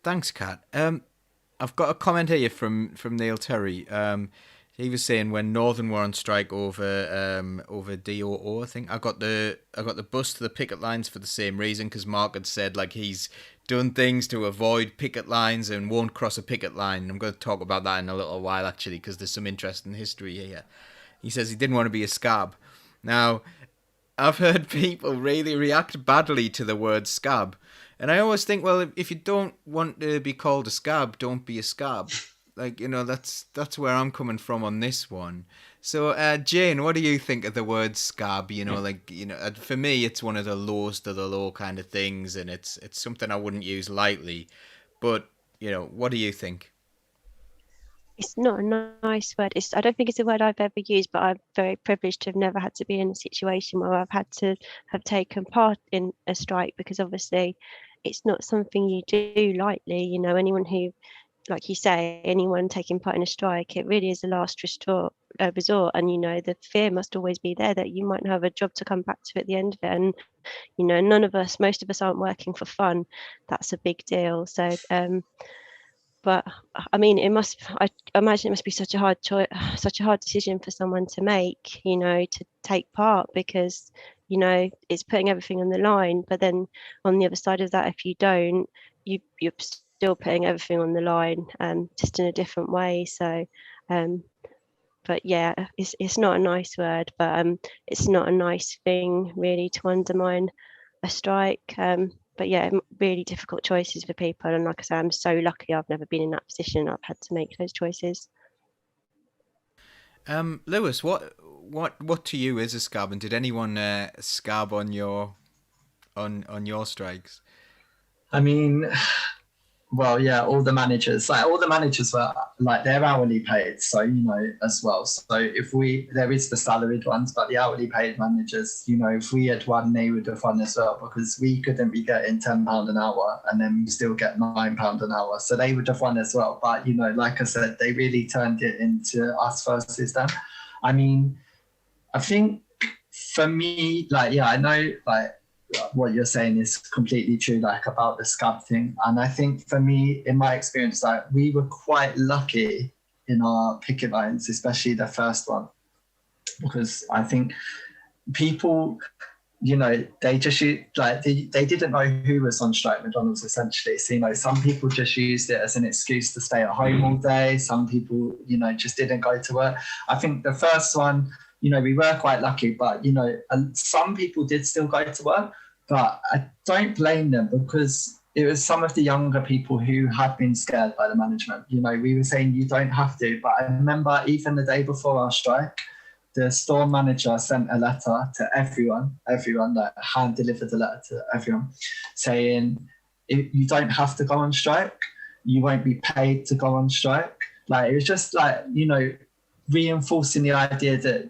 Thanks, Kat. I've got a comment here from Neil Terry. He was saying when Northern were on strike over DOO, I think I got the bus to the picket lines for the same reason, because Mark had said like he's done things to avoid picket lines and won't cross a picket line. I'm going to talk about that in a little while actually, because there's some interesting history here. He says he didn't want to be a scab. Now, I've heard people really react badly to the word scab. And I always think, well, if you don't want to be called a scab, don't be a scab. Like, that's where I'm coming from on this one. So, Jane, what do you think of the word scab? For me, it's one of the lowest of the low kind of things, and it's something I wouldn't use lightly. But, what do you think? It's not a nice word. I don't think it's a word I've ever used, but I'm very privileged to have never had to be in a situation where I've had to have taken part in a strike, because obviously it's not something you do lightly. Anyone who, like you say, anyone taking part in a strike, it really is a last resort. And the fear must always be there that you might not have a job to come back to at the end of it. And most of us aren't working for fun. That's a big deal. So but I mean, I imagine it must be such a hard decision for someone to make, to take part, because it's putting everything on the line. But then on the other side of that, if you don't, you're still putting everything on the line, just in a different way. So but yeah, it's not a nice word, but it's not a nice thing really to undermine a strike. But yeah, really difficult choices for people. And like I say, I'm so lucky I've never been in that position. I've had to make those choices. Lewis, what to you is a scab, and did anyone scab on your strikes? I mean, well, yeah, all the managers were like, they're hourly paid, so as well. So there is the salaried ones, but the hourly paid managers, if we had won, they would have won as well, because we couldn't be getting £10 an hour and then we still get £9 an hour, so they would have won as well. But like I said, they really turned it into us versus them. I mean, I think for me, I know what you're saying is completely true, about the scab thing. And I think for me, in my experience, we were quite lucky in our picket lines, especially the first one, because I think people, they just they didn't know who was on strike McDonald's essentially. So some people just used it as an excuse to stay at home all day. Some people just didn't go to work. I think the first one, we were quite lucky, but, some people did still go to work, but I don't blame them, because it was some of the younger people who had been scared by the management. We were saying you don't have to, but I remember even the day before our strike, the store manager sent a letter to everyone, hand delivered a letter to everyone saying, you don't have to go on strike. You won't be paid to go on strike. It was just reinforcing the idea that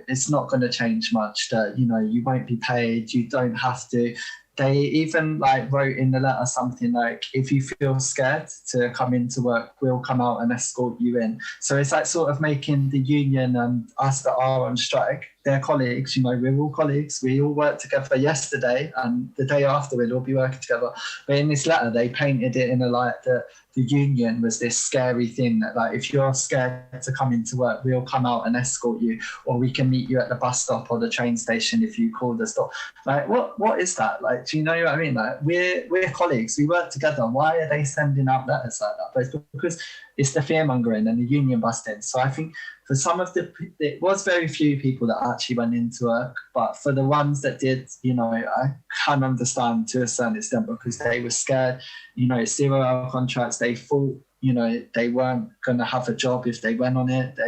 it's not going to change much, that you won't be paid, you don't have to. They even wrote in the letter something like, if you feel scared to come into work, we'll come out and escort you in. So it's sort of making the union and us that are on strike, they're colleagues, we're all colleagues, we all worked together yesterday and the day after we'll all be working together. But in this letter, they painted it in a light that the union was this scary thing that, like, if you're scared to come into work, we'll come out and escort you, or we can meet you at the bus stop or the train station if you call the stop. Like, what is that? Like, do you know what I mean? Like, we're colleagues, we work together. Why are they sending out letters like that? But it's because it's the fear mongering and the union busting. So I think for some of it was very few people that actually went into work, but for the ones that did, you know, I can understand to a certain extent, because they were scared, you know, 0-hour contracts. They thought, you know, they weren't going to have a job if they went on it.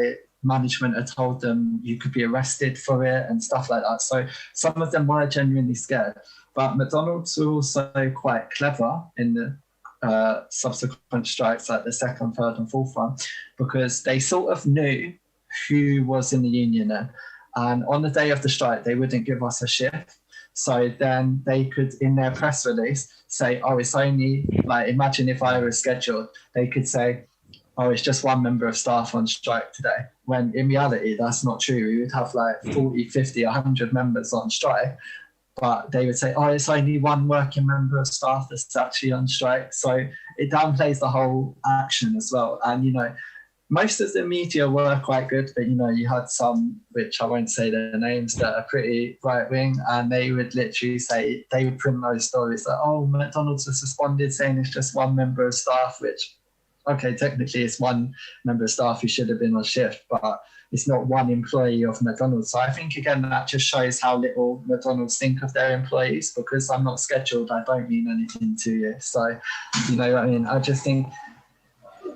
Management had told them you could be arrested for it and stuff like that. So some of them were genuinely scared. But McDonald's were also quite clever in the subsequent strikes, like the second, third and fourth one, because they sort of knew who was in the union then. And on the day of the strike, they wouldn't give us a shift. So then they could, in their press release, say, oh, it's only, like, imagine if I was scheduled, they could say, oh, it's just one member of staff on strike today. When in reality, that's not true. We would have like 40, 50, 100 members on strike. But they would say, oh, it's only one working member of staff that's actually on strike. So it downplays the whole action as well. And, you know, most of the media were quite good, but, you know, you had some, which I won't say their names, that are pretty right wing, and they would literally say, they would print those stories like, oh, McDonald's has responded saying it's just one member of staff, which, okay, technically it's one member of staff who should have been on shift, but it's not one employee of McDonald's. So I think, again, that just shows how little McDonald's think of their employees. Because I'm not scheduled, I don't mean anything to you. So, you know what I mean? I just think,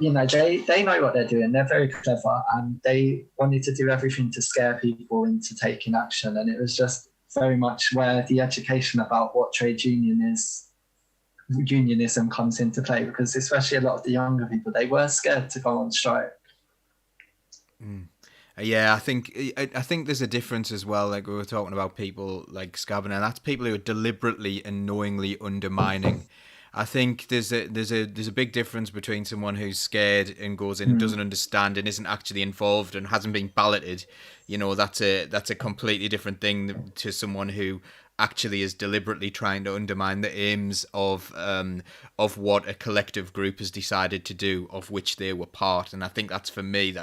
you know, they know what they're doing. They're very clever, and they wanted to do everything to scare people into taking action. And it was just very much where the education about what trade unionism comes into play, because especially a lot of the younger people, they were scared to go on strike. Yeah, I think there's a difference as well. Like we were talking about people like Scabbing, and that's people who are deliberately and knowingly undermining. I think there's a big difference between someone who's scared and goes in and doesn't understand and isn't actually involved and hasn't been balloted. You know, that's a completely different thing to someone who actually is deliberately trying to undermine the aims of what a collective group has decided to do, of which they were part. And I think that's, for me,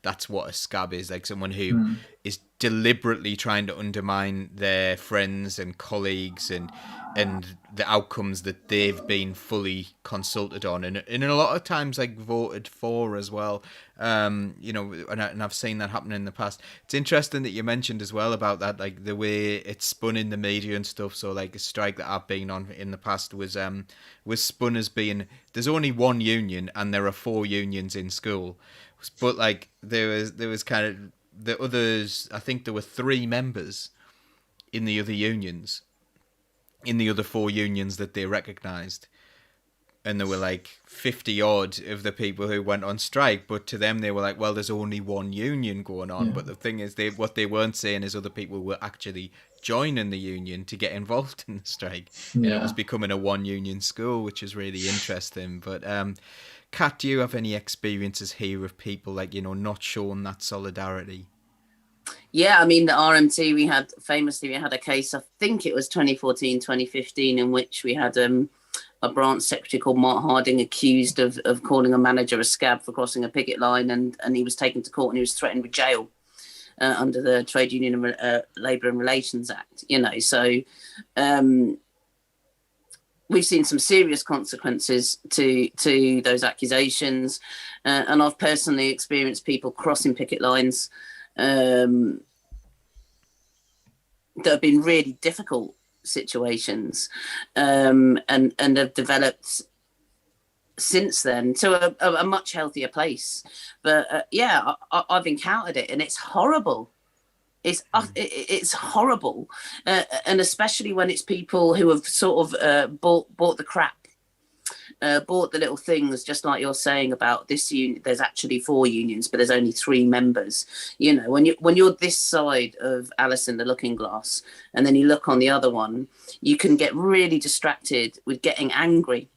that's what a scab is, like someone who is deliberately trying to undermine their friends and colleagues and the outcomes that they've been fully consulted on, and a lot of times like voted for as well. You know, and I've seen that happen in the past. It's interesting that you mentioned as well about that, like the way it's spun in the media and stuff. So like a strike that I've been on in the past was spun as being there's only one union and there are 4 unions in school, but like there was kind of the others. I think there were 3 members in the other unions, in the other 4 unions that they recognised. And there were like 50 odd of the people who went on strike, but to them they were like, well, there's only one union going on. Yeah. But the thing is, what they weren't saying is other people were actually joining the union to get involved in the strike. Yeah. And it was becoming a one union school, which is really interesting. But Kat, do you have any experiences here of people like, you know, not showing that solidarity? Yeah, I mean, the RMT, we had a case, I think it was 2014, 2015, in which we had a branch secretary called Mark Harding accused of calling a manager a scab for crossing a picket line, and he was taken to court and he was threatened with jail under the Trade Union and Labour and Relations Act, you know. So we've seen some serious consequences to those accusations, and I've personally experienced people crossing picket lines that have been really difficult situations, and have developed since then to a much healthier place. But yeah, I've encountered it, and it's horrible. It's horrible, and especially when it's people who have sort of bought the crap. Bought the little things, just like you're saying about this union. There's actually 4 unions, but there's only 3 members. You know, when you're this side of Alice in the Looking Glass, and then you look on the other one, you can get really distracted with getting angry,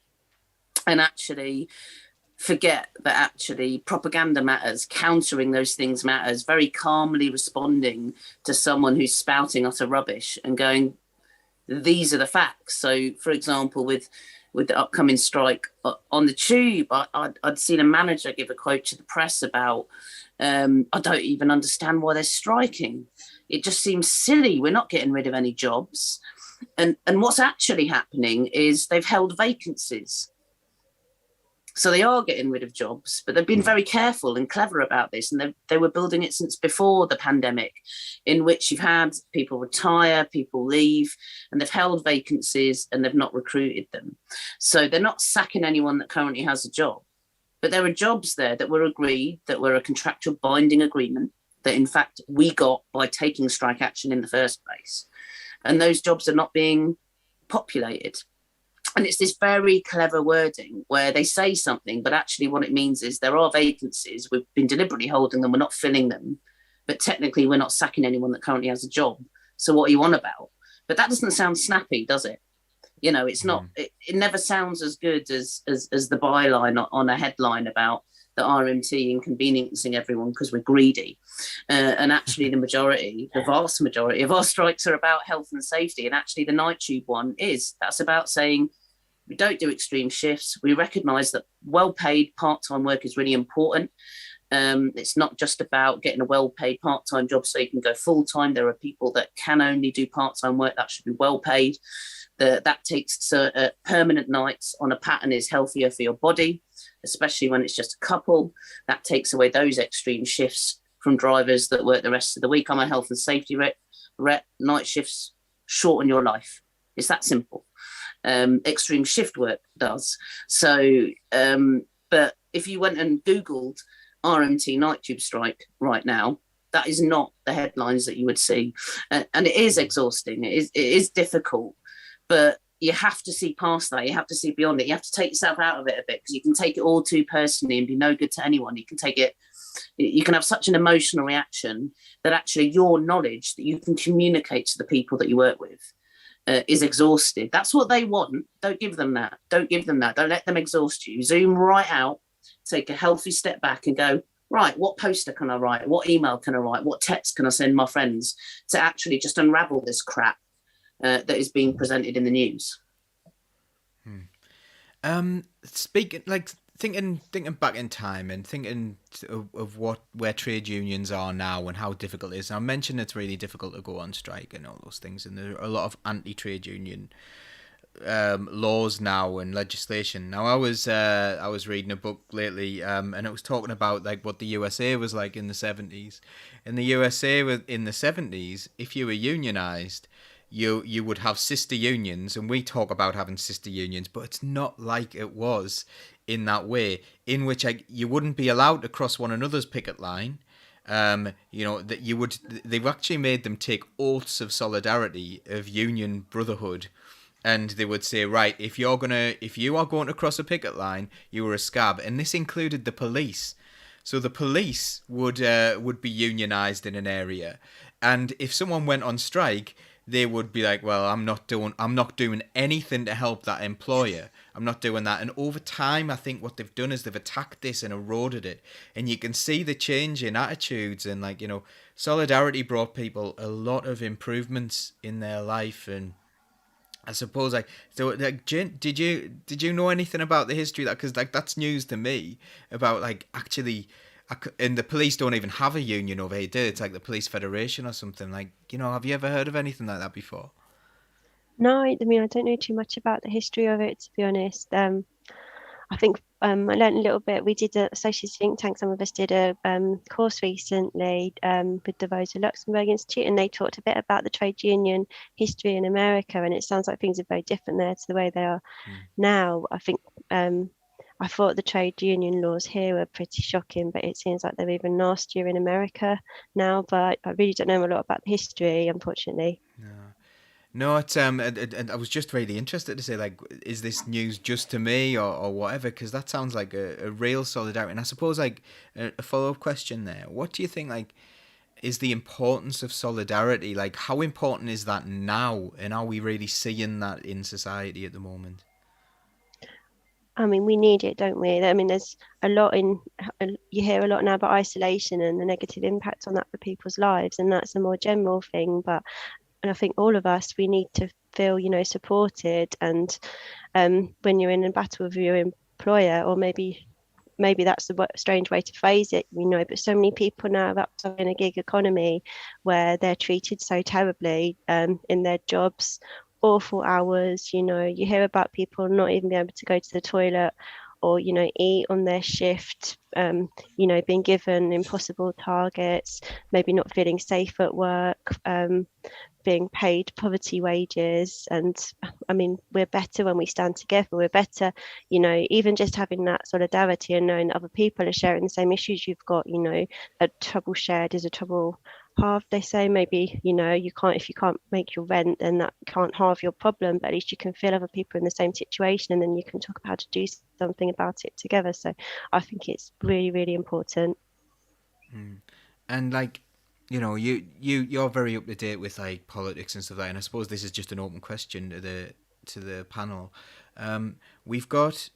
and actually forget that actually propaganda matters, countering those things matters, very calmly responding to someone who's spouting utter rubbish and going, these are the facts. So, for example, with with the upcoming strike on the tube, I'd seen a manager give a quote to the press about, I don't even understand why they're striking. It just seems silly. We're not getting rid of any jobs. And what's actually happening is they've held vacancies. So they are getting rid of jobs, but they've been very careful and clever about this. And they were building it since before the pandemic, in which you've had people retire, people leave, and they've held vacancies and they've not recruited them. So they're not sacking anyone that currently has a job. But there are jobs there that were agreed, that were a contractual binding agreement, that in fact we got by taking strike action in the first place. And those jobs are not being populated. And it's this very clever wording where they say something, but actually what it means is there are vacancies. We've been deliberately holding them. We're not filling them. But technically, we're not sacking anyone that currently has a job. So what are you on about? But that doesn't sound snappy, does it? You know, it's not. It never sounds as good as the byline on a headline about the RMT inconveniencing everyone because we're greedy. And actually, the vast majority of our strikes are about health and safety. And actually, the night tube one that's about saying, we don't do extreme shifts. We recognise that well-paid part-time work is really important. It's not just about getting a well-paid part-time job so you can go full-time. There are people that can only do part-time work that should be well-paid. That takes permanent nights on a pattern is healthier for your body, especially when it's just a couple. That takes away those extreme shifts from drivers that work the rest of the week. I'm a health and safety rep. Night shifts shorten your life. It's that simple. Extreme shift work does. So, but if you went and Googled RMT night tube strike right now, that is not the headlines that you would see. And it is exhausting. It is difficult, but you have to see past that. You have to see beyond it. You have to take yourself out of it a bit, because you can take it all too personally and be no good to anyone. You can have such an emotional reaction that actually your knowledge that you can communicate to the people that you work with is exhausted. That's what they want. Don't give them that. Don't let them exhaust you. Zoom right out, take a healthy step back and go, right, what poster can I write? What email can I write? What text can I send my friends to actually just unravel this crap that is being presented in the news? Thinking back in time and thinking of where trade unions are now and how difficult it is. I mentioned it's really difficult to go on strike and all those things, and there are a lot of anti-trade union laws now and legislation. Now I was reading a book lately, and it was talking about like what the USA was like in the 70s. In the USA in the 70s, if you were unionized, you would have sister unions, and we talk about having sister unions, but it's not like it was in that way, in which you wouldn't be allowed to cross one another's picket line. They've actually made them take oaths of solidarity, of union brotherhood, and they would say, right, if you are going to cross a picket line, you are a scab, and this included the police. So the police would be unionized in an area, and if someone went on strike, they would be like, well, I'm not doing anything to help that employer. I'm not doing that. And over time, I think what they've done is they've attacked this and eroded it. And you can see the change in attitudes, and solidarity brought people a lot of improvements in their life. And I suppose did you know anything about the history of that? Because that's news to me about actually. And the police don't even have a union over here, do they? It's like the police federation or something. Have you ever heard of anything like that before? No, I mean, I don't know too much about the history of it, to be honest. I think I learned a little bit. We did a Socialist think tank. Some of us did a course recently with the Rosa Luxemburg Institute, and they talked a bit about the trade union history in America. And it sounds like things are very different there to the way they are now. I think I thought the trade union laws here were pretty shocking, but it seems like they're even nastier in America now. But I really don't know a lot about the history, unfortunately. No, it's I was just really interested to say, is this news just to me or whatever? Because that sounds like a real solidarity. And I suppose a follow-up question there. What do you think is the importance of solidarity? How important is that now? And are we really seeing that in society at the moment? I mean, we need it, don't we? I mean, there's a lot you hear a lot now about isolation and the negative impact on that for people's lives. And that's a more general thing. And I think all of us, we need to feel, you know, supported. And when you're in a battle with your employer, or maybe that's the strange way to phrase it, you know, but so many people now wrapped up in a gig economy where they're treated so terribly in their jobs, awful hours. You know, you hear about people not even being able to go to the toilet or, you know, eat on their shift, you know, being given impossible targets, maybe not feeling safe at work, being paid poverty wages. And I mean, we're better when we stand together. We're better, you know, even just having that solidarity and knowing that other people are sharing the same issues you've got. You know, a trouble shared is a trouble halved, they say. Maybe, you know, if you can't make your rent, then that can't halve your problem, but at least you can feel other people in the same situation, and then you can talk about how to do something about it together. So I think it's really, really important. And like, you know, you're very up to date with like politics and stuff like that. And I suppose this is just an open question to the panel. We've got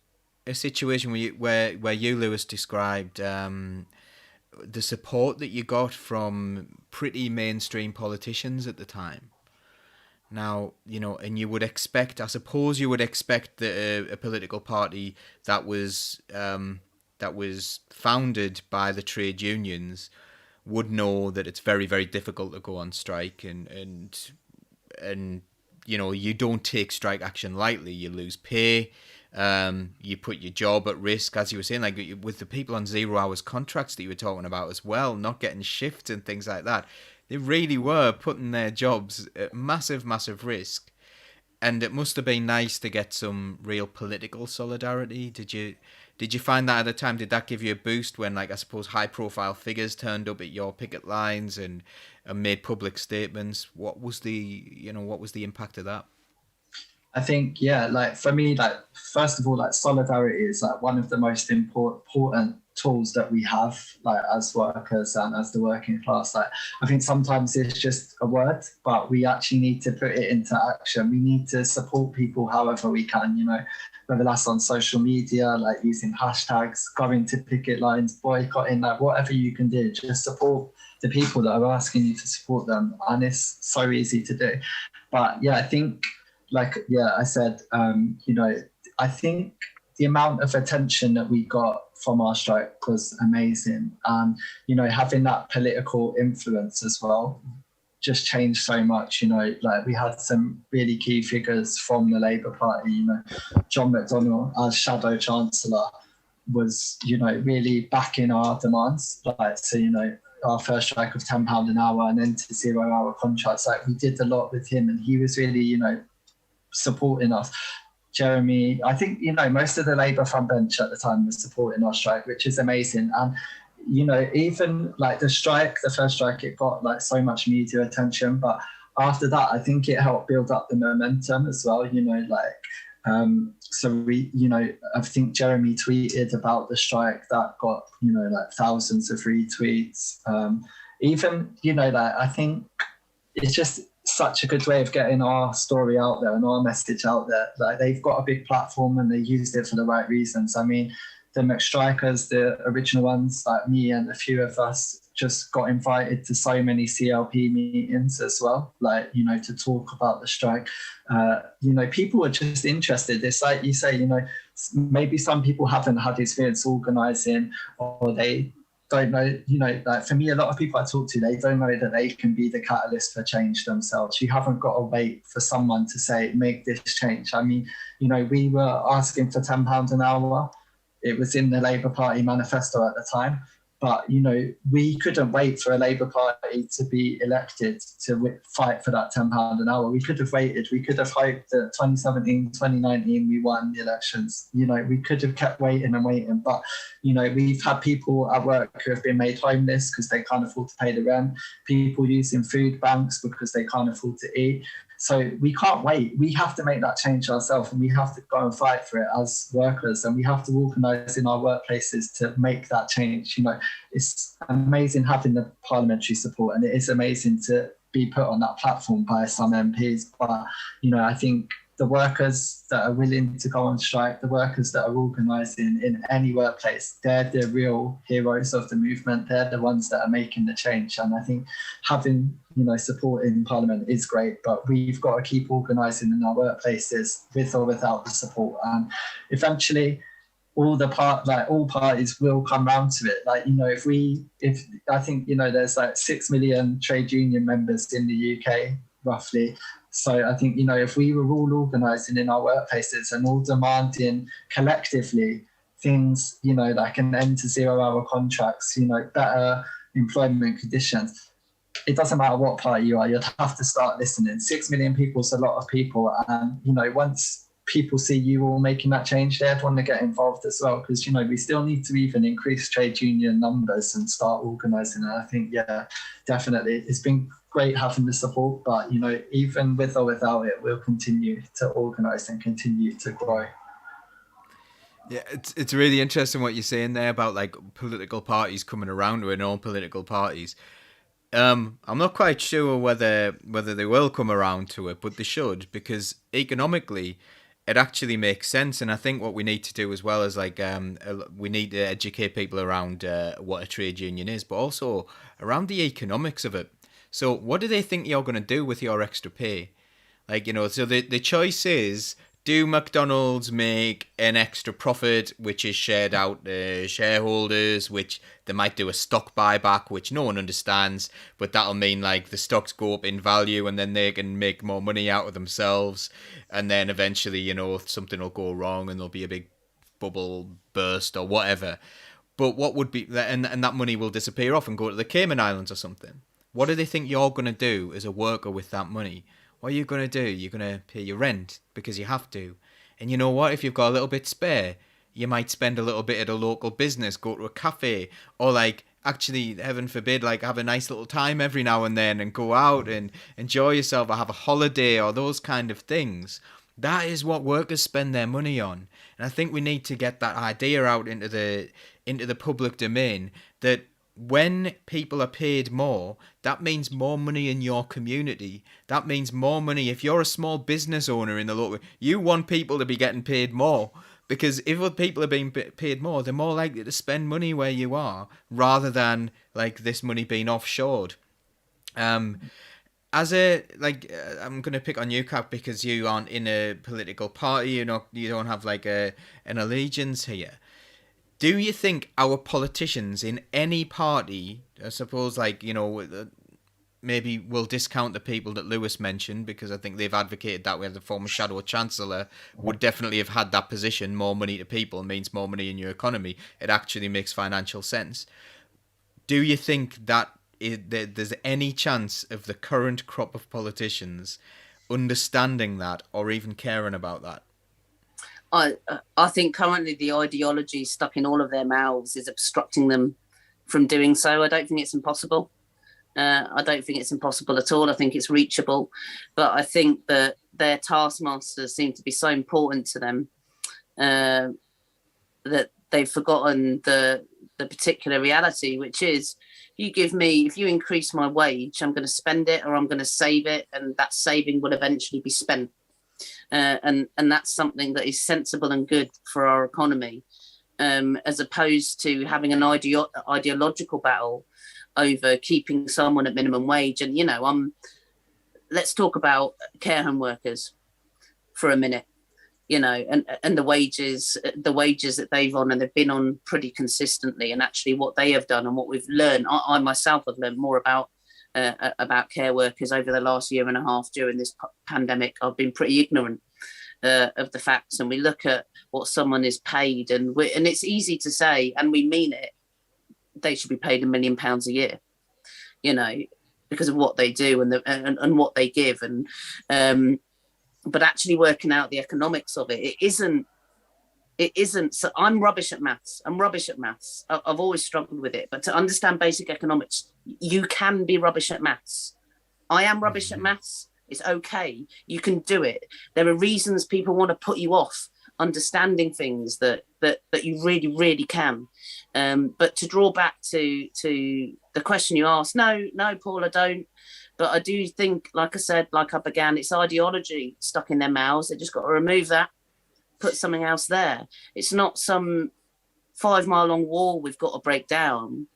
a situation where you, Lewis, described the support that you got from pretty mainstream politicians at the time. Now, you know, and you would expect, I suppose, that a political party that was founded by the trade unions would know that it's very, very difficult to go on strike, and you know, you don't take strike action lightly. You lose pay, you put your job at risk, as you were saying, like with the people on 0 hours contracts that you were talking about as well, not getting shifts and things like that. They really were putting their jobs at massive, massive risk. And it must have been nice to get some real political solidarity. Did you find that at the time? Did that give you a boost when, like, I suppose high profile figures turned up at your picket lines and made public statements? What was the impact of that? I think, yeah, like for me, like first of all, like solidarity is like one of the most important tools that we have, like as workers and as the working class. Like I think sometimes it's just a word, but we actually need to put it into action. We need to support people however we can, you know, whether that's on social media, like using hashtags, going to picket lines, boycotting, like whatever you can do, just support the people that are asking you to support them. And it's so easy to do. But yeah, I think, like, yeah, I said, you know, I think the amount of attention that we got from our strike was amazing. And, you know, having that political influence as well just changed so much. You know, like we had some really key figures from the Labour Party, you know, John McDonnell as Shadow Chancellor was, you know, really backing our demands. Like, so, you know, our first strike of £10 an hour and then to 0 hour contracts, like we did a lot with him, and he was really, you know, supporting us. Jeremy, I think, you know, most of the Labour front bench at the time was supporting our strike, which is amazing. And, you know, even like the first strike, it got like so much media attention. But after that, I think it helped build up the momentum as well, you know, like, so we, you know, I think Jeremy tweeted about the strike that got, you know, like thousands of retweets. Even, you know, like I think it's just such a good way of getting our story out there and our message out there. Like they've got a big platform and they used it for the right reasons. I mean, the McStrikers, the original ones, like me and a few of us, just got invited to so many CLP meetings as well, like, you know, to talk about the strike. You know, people were just interested. It's like you say, you know, maybe some people haven't had experience organising, or they don't know, you know, like for me, a lot of people I talk to, they don't know that they can be the catalyst for change themselves. You haven't got to wait for someone to say, make this change. I mean, you know, we were asking for £10 an hour. It was in the Labour Party manifesto at the time. But, you know, we couldn't wait for a Labour Party to be elected to fight for that £10 an hour. We could have waited. We could have hoped that 2017, 2019, we won the elections. You know, we could have kept waiting and waiting. But, you know, we've had people at work who have been made homeless because they can't afford to pay the rent, people using food banks because they can't afford to eat. So we can't wait. We have to make that change ourselves, and we have to go and fight for it as workers, and we have to organise in our workplaces to make that change. You know, it's amazing having the parliamentary support, and it is amazing to be put on that platform by some MPs. But, you know, I think the workers that are willing to go on strike, the workers that are organising in any workplace, they're the real heroes of the movement. They're the ones that are making the change. And I think having, support in Parliament is great, but we've got to keep organising in our workplaces with or without the support. And eventually, all parties will come round to it. If I think, there's like 6 million trade union members in the UK, roughly. So I think, if we were all organising in our workplaces and all demanding collectively things, like an end to 0-hour contracts, better employment conditions, it doesn't matter what party you are, you'd have to start listening. 6 million people is a lot of people. And, once people see you all making that change, they'd want to get involved as well, because, we still need to even increase trade union numbers and start organising. And I think, yeah, definitely, it's been great having the support, but even with or without it, we'll continue to organise and continue to grow. Yeah, it's really interesting what you're saying there about like political parties coming around to it, all political parties. I'm not quite sure whether they will come around to it, but they should, because economically it actually makes sense. And I think what we need to do as well is we need to educate people around what a trade union is, but also around the economics of it. So what do they think you're going to do with your extra pay? So the choice is, do McDonald's make an extra profit, which is shared out to shareholders, which they might do a stock buyback, which no one understands, but that'll mean like the stocks go up in value and then they can make more money out of themselves. And then eventually, something will go wrong and there'll be a big bubble burst or whatever. But what would be, and that money will disappear off and go to the Cayman Islands or something. What do they think you're going to do as a worker with that money? What are you going to do? You're going to pay your rent because you have to. And you know what? If you've got a little bit spare, you might spend a little bit at a local business, go to a cafe, or actually, heaven forbid, have a nice little time every now and then and go out and enjoy yourself or have a holiday or those kind of things. That is what workers spend their money on. And I think we need to get that idea out into the public domain that when people are paid more, that means more money in your community. That means more money. If you're a small business owner in the local, you want people to be getting paid more, because if other people are being paid more, they're more likely to spend money where you are rather than this money being offshored. I'm going to pick on you, Cap, because you aren't in a political party. You don't have an allegiance here. Do you think our politicians in any party, I suppose, maybe we'll discount the people that Lewis mentioned, because I think they've advocated that way, the former Shadow Chancellor would definitely have had that position, more money to people means more money in your economy. It actually makes financial sense. Do you think that there's any chance of the current crop of politicians understanding that or even caring about that? I think currently the ideology stuck in all of their mouths is obstructing them from doing so. I don't think it's impossible. I don't think it's impossible at all. I think it's reachable. But I think that their taskmasters seem to be so important to them that they've forgotten the particular reality, which is, if you increase my wage, I'm going to spend it or I'm going to save it, and that saving will eventually be spent. And that's something that is sensible and good for our economy, as opposed to having an ideological battle over keeping someone at minimum wage. And, let's talk about care home workers for a minute, and the wages that they've on, and they've been on pretty consistently, and actually what they have done and what we've learned. I myself have learned more about care workers over the last year and a half during this pandemic. I've been pretty ignorant of the facts, and we look at what someone is paid, and it's easy to say, and we mean it, they should be paid £1 million a year, because of what they do and what they give, and but actually working out the economics of it isn't. So I'm rubbish at maths. I've always struggled with it. But to understand basic economics, you can be rubbish at maths. I am rubbish at maths. It's okay. You can do it. There are reasons people want to put you off understanding things that you really, really can. But to draw back to the question you asked, no, Paul, I don't. But I do think, like I said, like I began, it's ideology stuck in their mouths. They just got to remove that, put something else there. It's not some 5 mile long wall we've got to break down.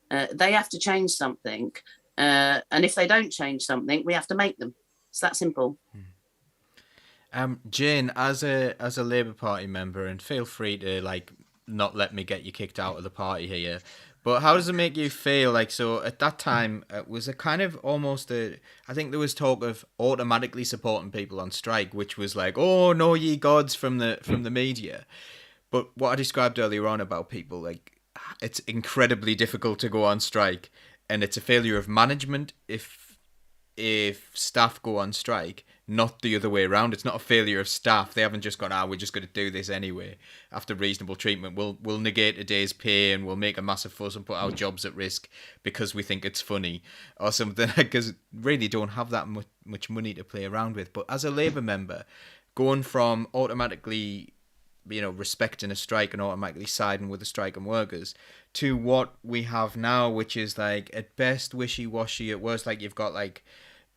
They have to change something. And if they don't change something, we have to make them. It's that simple. Jane, as a Labour Party member, and feel free to like not let me get you kicked out of the party here, but how does it make you feel? Like, so at that time, was it kind of almost I think there was talk of automatically supporting people on strike, which was like, oh no, ye gods from the media. But what I described earlier on about people, like, it's incredibly difficult to go on strike, and it's a failure of management if staff go on strike, not the other way around. It's not a failure of staff. They haven't just gone, we're just going to do this anyway after reasonable treatment. We'll negate a day's pay and we'll make a massive fuss and put our jobs at risk because we think it's funny or something, because really don't have that much money to play around with. But as a Labour member, going from automatically, respecting a strike and automatically siding with the striking workers to what we have now, which is like at best wishy-washy, at worst like you've got like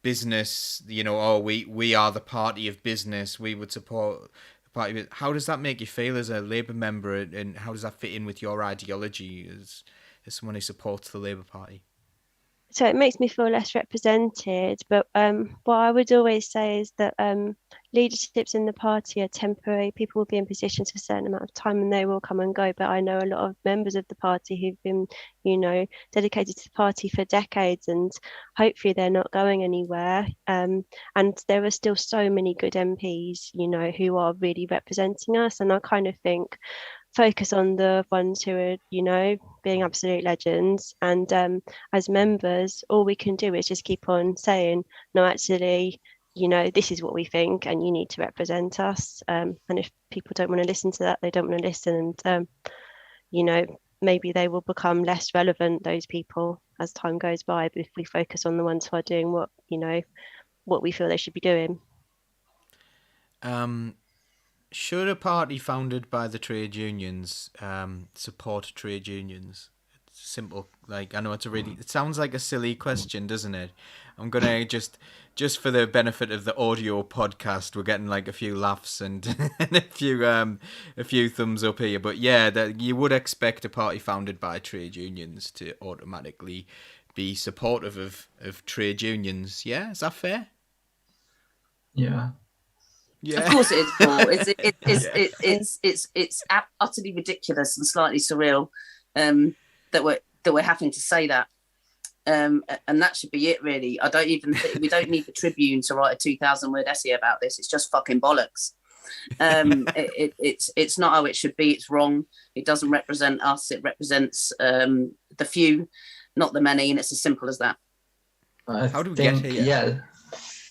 business, we are the party of business, we would support the party. How does that make you feel as a Labour member, and how does that fit in with your ideology as someone who supports the Labour Party? So it makes me feel less represented, but what I would always say is that leaderships in the party are temporary. People will be in positions for a certain amount of time and they will come and go. But I know a lot of members of the party who've been, dedicated to the party for decades, and hopefully they're not going anywhere. And there are still so many good MPs, who are really representing us. And I kind of think focus on the ones who are, being absolute legends. And as members, all we can do is just keep on saying, no, actually, this is what we think and you need to represent us. And if people don't want to listen to that, they don't want to listen. And, maybe they will become less relevant, those people, as time goes by. But if we focus on the ones who are doing what we feel they should be doing. Should a party founded by the trade unions support trade unions? It's simple. Like, I know it sounds like a silly question, doesn't it? I'm gonna just for the benefit of the audio podcast, we're getting like a few laughs and, and a few thumbs up here. But yeah, that you would expect a party founded by trade unions to automatically be supportive of trade unions. Yeah, is that fair? Yeah. Yeah. Of course it is, Paul. It's utterly ridiculous and slightly surreal that we're having to say that, and that should be it, really. I don't even think we don't need the Tribune to write a 2,000-word essay about this. It's just fucking bollocks. It's not how it should be. It's wrong. It doesn't represent us. It represents the few, not the many, and it's as simple as that. How do we get here?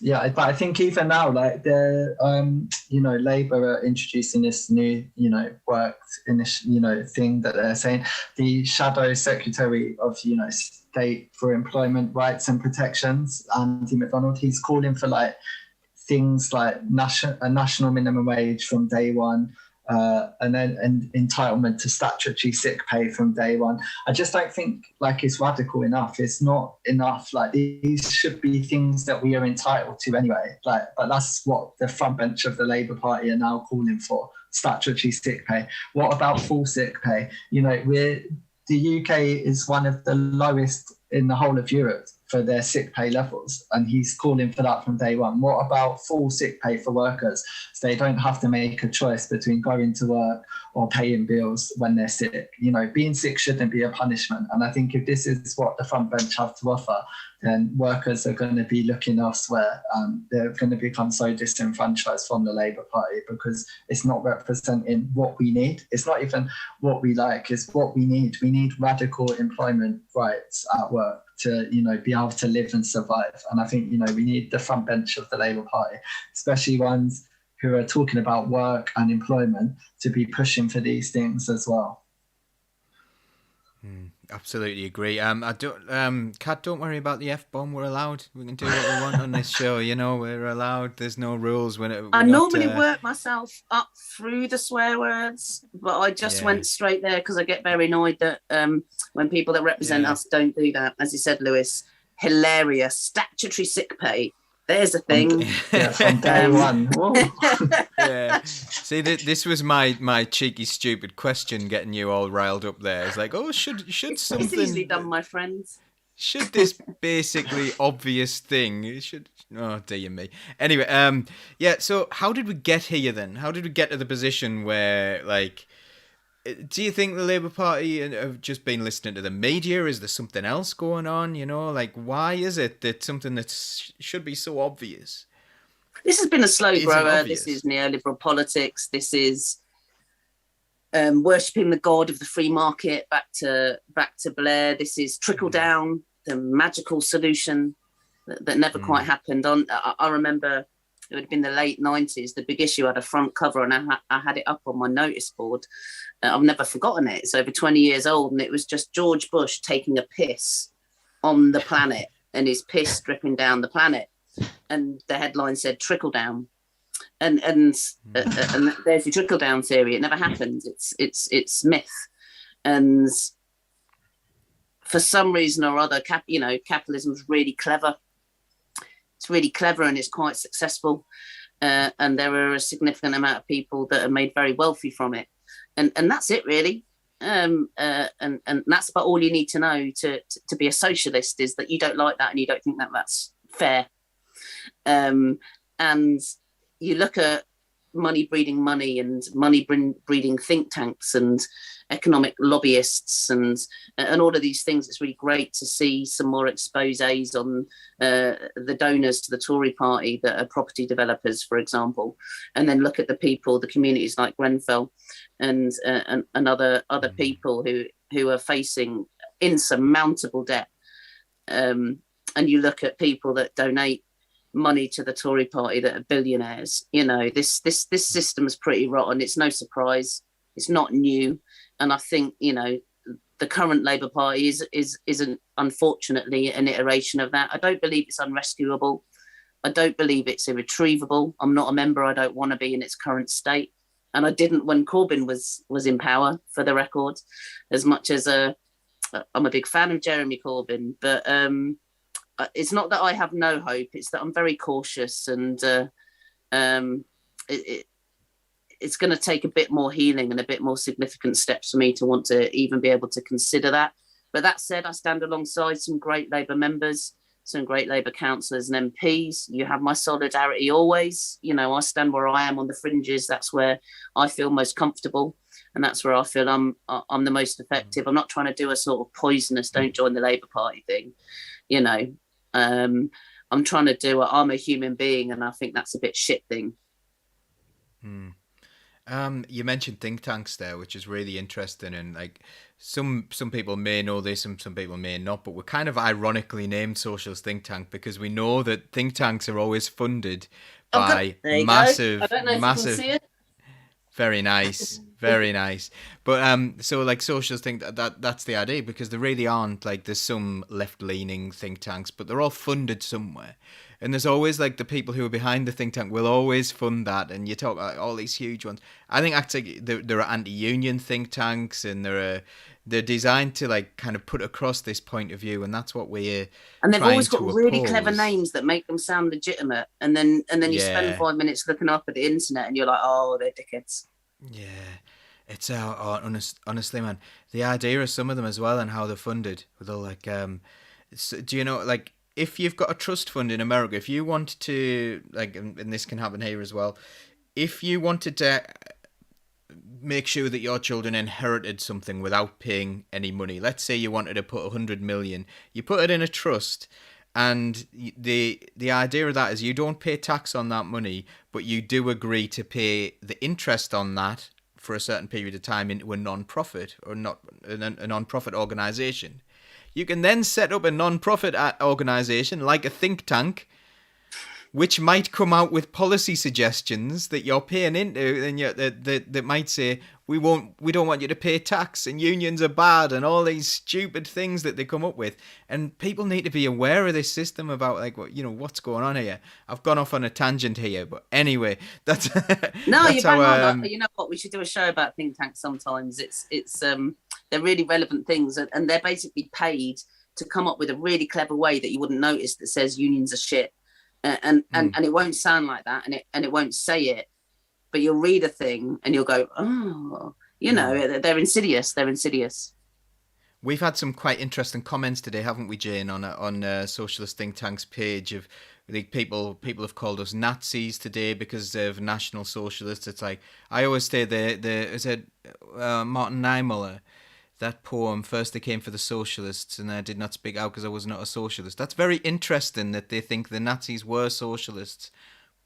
Yeah, but I think even now, like the Labour are introducing this new, thing that they're saying. The Shadow Secretary of, State for Employment Rights and Protections, Andy McDonald, he's calling for like things like a national minimum wage from day one. And then an entitlement to statutory sick pay from day one. I just don't think like it's radical enough. It's not enough. Like these should be things that we are entitled to anyway. But that's what the front bench of the Labour Party are now calling for: statutory sick pay. What about full sick pay? The UK is one of the lowest in the whole of Europe for their sick pay levels, and he's calling for that from day one. What about full sick pay for workers, so they don't have to make a choice between going to work or paying bills when they're sick? Being sick shouldn't be a punishment, and I think if this is what the front bench have to offer, then workers are going to be looking elsewhere. They're going to become so disenfranchised from the Labour Party because it's not representing what we need. It's not even what we like, it's what we need. We need radical employment rights at work to, be able to live and survive. And I think, we need the front bench of the Labour Party, especially ones who are talking about work and employment, to be pushing for these things as well. Absolutely agree. Kat, don't worry about the F-bomb. We're allowed. We can do what we want on this show. We're allowed. There's no rules. I normally work myself up through the swear words, but I just went straight there because I get very annoyed that when people that represent us don't do that. As you said, Lewis, hilarious. Statutory sick pay. There's a thing. Yeah, from day one. Whoa. Yeah. See, this was my cheeky, stupid question, getting you all riled up there. It's like, oh, should It's something? easily done, my friends. Should this basically obvious thing? It should. Oh dear me. Anyway, yeah. So how did we get here then? How did we get to the position where, like, do you think the Labour Party have just been listening to the media? Is there something else going on? You know, like, why is it that something that should be so obvious? This has been a slow isn't grower. obvious? This is neoliberal politics. This is worshipping the god of the free market back to Blair. This is trickle down, the magical solution that never quite happened. I remember it would have been the late 90s. The Big Issue had a front cover, and I had it up on my notice board. I've never forgotten it. It's over 20 years old, and it was just George Bush taking a piss on the planet, and his piss dripping down the planet. And the headline said "trickle down," and there's the trickle down theory. It never happened. It's myth, and for some reason or other, capitalism's really clever. It's really clever, and it's quite successful. And there are a significant amount of people that are made very wealthy from it, and that's it really. And that's about all you need to know to be a socialist, is that you don't like that and you don't think that that's fair. And you look at money breeding money and money breeding think tanks and economic lobbyists and all of these things. It's really great to see some more exposés on the donors to the Tory party that are property developers, for example, and then look at the people, the communities like Grenfell and other people who are facing insurmountable debt. And you look at people that donate money to the Tory party that are billionaires. You know, this system is pretty rotten. It's no surprise. It's not new. And I think, you know, the current Labour Party is unfortunately an iteration of that. I don't believe it's unrescuable. I don't believe it's irretrievable. I'm not a member. I don't want to be in its current state. And I didn't when Corbyn was in power, for the record, as much as I'm a big fan of Jeremy Corbyn. But it's not that I have no hope. It's that I'm very cautious, and it's going to take a bit more healing and a bit more significant steps for me to want to even be able to consider that. But that said, I stand alongside some great Labour members, some great Labour councillors and MPs. You have my solidarity always. You know, I stand where I am on the fringes. That's where I feel most comfortable, and that's where I feel I'm the most effective. I'm not trying to do a sort of poisonous "don't join the Labour Party" thing. You know, I'm trying to do I'm a human being, and I think that's a bit shit thing. You mentioned think tanks there, which is really interesting, and like some people may know this and some people may not, but we're kind of ironically named Socialist think tank because we know that think tanks are always funded by massive. I don't know if you can see it. Very nice, very nice. But so like socialists think that's the idea, because there really aren't, like, there's some left-leaning think tanks, but they're all funded somewhere. And there's always, like, the people who are behind the think tank will always fund that. And you talk about all these huge ones. I think actually there are anti-union think tanks, and they're designed to, like, kind of put across this point of view, and that's what we're and they've always got really oppose. clever names that make them sound legitimate, and then you spend 5 minutes looking up at the internet and you're like, oh, they're dickheads. Yeah, it's honestly, man, the idea of some of them as well and how they're funded with all, like, do you know, like, if you've got a trust fund in America, if you want to, like, and this can happen here as well, if you wanted to make sure that your children inherited something without paying any money, let's say you wanted to put 100 million, you put it in a trust, and the idea of that is you don't pay tax on that money, but you do agree to pay the interest on that for a certain period of time into a non-profit or not a non-profit organization. You can then set up a non-profit organization like a think tank, which might come out with policy suggestions that you're paying into, and that might say we don't want you to pay tax, and unions are bad, and all these stupid things that they come up with. And people need to be aware of this system about, like, what, you know, what's going on here. I've gone off on a tangent here, but anyway, that's no, that's you're bang on. You know what? We should do a show about think tanks sometimes. It's they're really relevant things, and they're basically paid to come up with a really clever way that you wouldn't notice that says unions are shit, and it won't sound like that, and it won't say it, but you'll read a thing and you'll go, oh, they're insidious. They're insidious. We've had some quite interesting comments today, haven't we, Jane, on Socialist Think Tank's page of the people have called us Nazis today because of National Socialists. It's like, I always say is it Martin Niemöller, that poem, first they came for the socialists and I did not speak out because I was not a socialist. That's very interesting that they think the Nazis were socialists,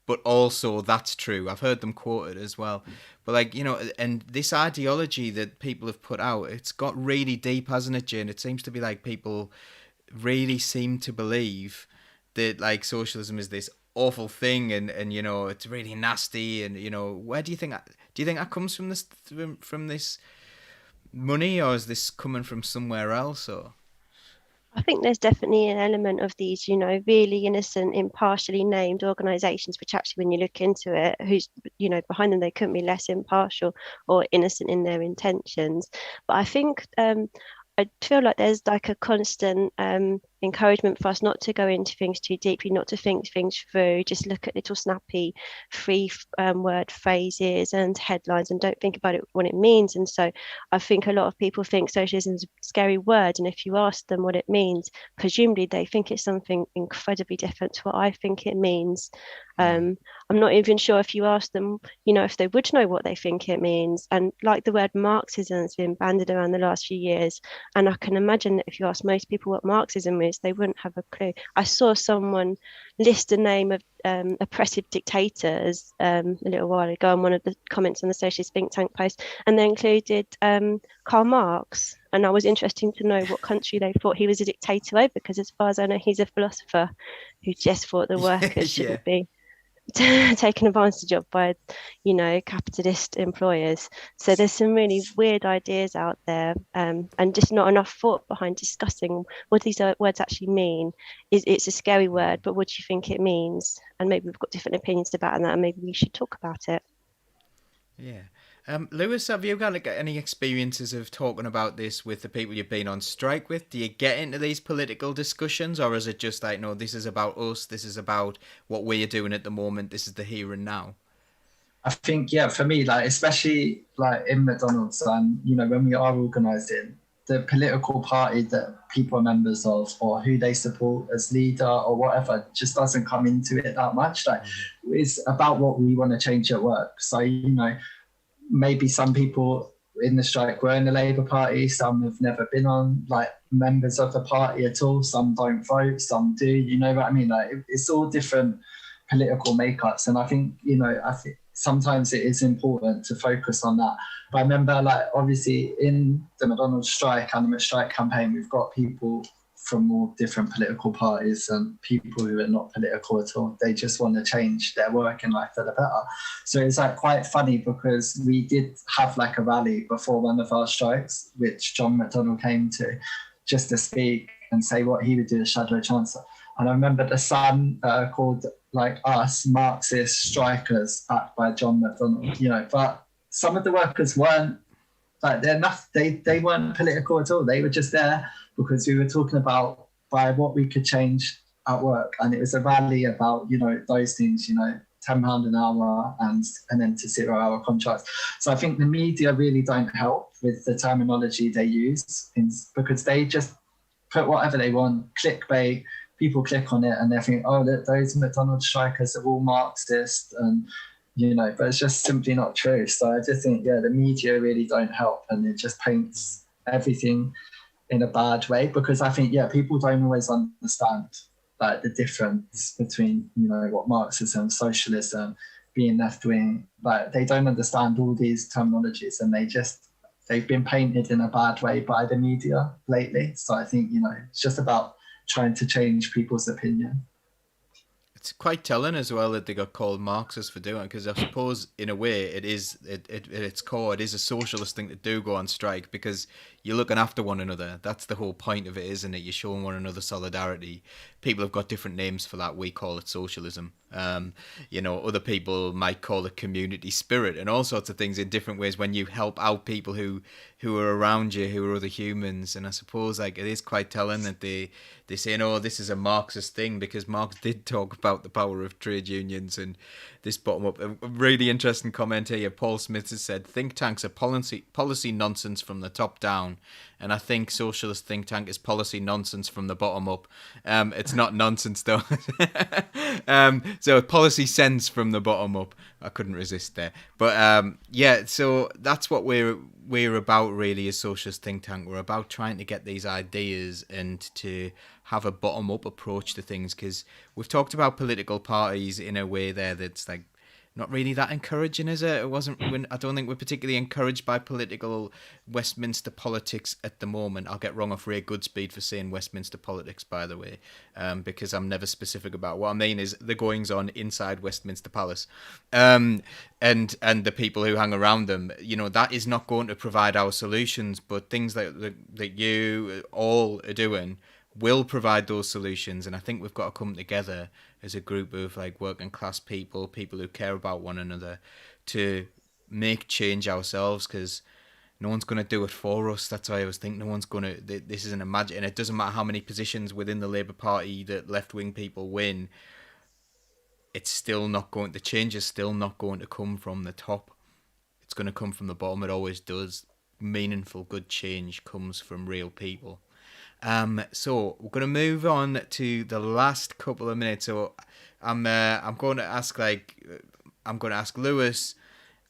but also that's true. I've heard them quoted as well. But like, and this ideology that people have put out, it's got really deep, hasn't it, Jane? It seems to be like people really seem to believe that like socialism is this awful thing and it's really nasty and where do you think that comes from, this money, or is this coming from somewhere else? Or I think there's definitely an element of these, really innocent, impartially named organisations, which actually, when you look into it, who's, behind them, they couldn't be less impartial or innocent in their intentions. But I think I feel like there's like a constant encouragement for us not to go into things too deeply, not to think things through, just look at little snappy free word phrases and headlines and don't think about it what it means. And so I think a lot of people think socialism is a scary word, and if you ask them what it means, presumably they think it's something incredibly different to what I think it means. I'm not even sure if you ask them, if they would know what they think it means. And like the word Marxism has been bandied around the last few years, and I can imagine that if you ask most people what Marxism is, they wouldn't have a clue. I saw someone list a name of oppressive dictators a little while ago on one of the comments on the Socialist Think Tank post, and they included Karl Marx. And I was interested to know what country they thought he was a dictator over, because as far as I know, he's a philosopher who just thought the workers shouldn't be taken advantage of by capitalist employers. So there's some really weird ideas out there, and just not enough thought behind discussing what these words actually mean. It's a scary word, but what do you think it means? And maybe we've got different opinions about that, and maybe we should talk about it. Lewis, have you got any experiences of talking about this with the people you've been on strike with? Do you get into these political discussions, or is it just like, no, this is about us, this is about what we're doing at the moment, this is the here and now? I think, for me, like, especially like in McDonald's, and when we are organising, the political party that people are members of or who they support as leader or whatever just doesn't come into it that much. Like, it's about what we want to change at work. So, maybe some people in the strike were in the Labour Party, some have never been on like members of the party at all, some don't vote, some do, you know what I mean? Like, it's all different political makeups, and I think sometimes it is important to focus on that. But I remember, like, obviously in the McDonald's strike and the McStrike campaign, we've got people from all different political parties and people who are not political at all. They just want to change their working life for the better. So it's like quite funny, because we did have like a rally before one of our strikes, which John McDonnell came to, just to speak and say what he would do as Shadow Chancellor. And I remember the Sun called like us Marxist strikers, backed by John McDonnell, but some of the workers weren't like, they weren't political at all. They were just there because we were talking about by what we could change at work. And it was a rally about, those things, £10 an hour and then to 0-hour contracts. So I think the media really don't help with the terminology they use, because they just put whatever they want, clickbait, people click on it and they think, oh, those McDonald's strikers are all Marxist, and but it's just simply not true. So I just think, the media really don't help, and it just paints everything in a bad way, because I think, people don't always understand like the difference between, what Marxism, socialism, being left wing, like they don't understand all these terminologies, and they've been painted in a bad way by the media lately. So I think, it's just about trying to change people's opinion. It's quite telling as well that they got called Marxist for doing it, because I suppose in a way it is, at its core, it is a socialist thing to do, go on strike, because you're looking after one another. That's the whole point of it, isn't it? You're showing one another solidarity. People have got different names for that. We call it socialism. Other people might call it community spirit and all sorts of things in different ways when you help out people who are around you, who are other humans. And I suppose like it is quite telling that they say, no, this is a Marxist thing, because Marx did talk about the power of trade unions and this bottom up. A really interesting comment here. Paul Smith has said, think tanks are policy nonsense from the top down. And I think socialist think tank is policy nonsense from the bottom up. It's not nonsense though. So policy sense from the bottom up. I couldn't resist there. But so that's what we're about really as socialist think tank. We're about trying to get these ideas and to have a bottom up approach to things, because we've talked about political parties in a way there that's like not really that encouraging, is it? I don't think we're particularly encouraged by political Westminster politics at the moment. I'll get wrong off Ray Goodspeed for saying Westminster politics, by the way, because I'm never specific about what I mean is the goings on inside Westminster Palace, and the people who hang around them. That is not going to provide our solutions, but things that you all are doing will provide those solutions. And I think we've got to come together as a group of like working class people who care about one another, to make change ourselves, because no one's going to do it for us. That's why I always think no one's going to. This isn't a magic, and it doesn't matter how many positions within the Labour Party that left-wing people win. It's still not going. The change is still not going to come from the top. It's going to come from the bottom. It always does. Meaningful, good change comes from real people. So we're going to move on to the last couple of minutes. So I'm going to ask Lewis,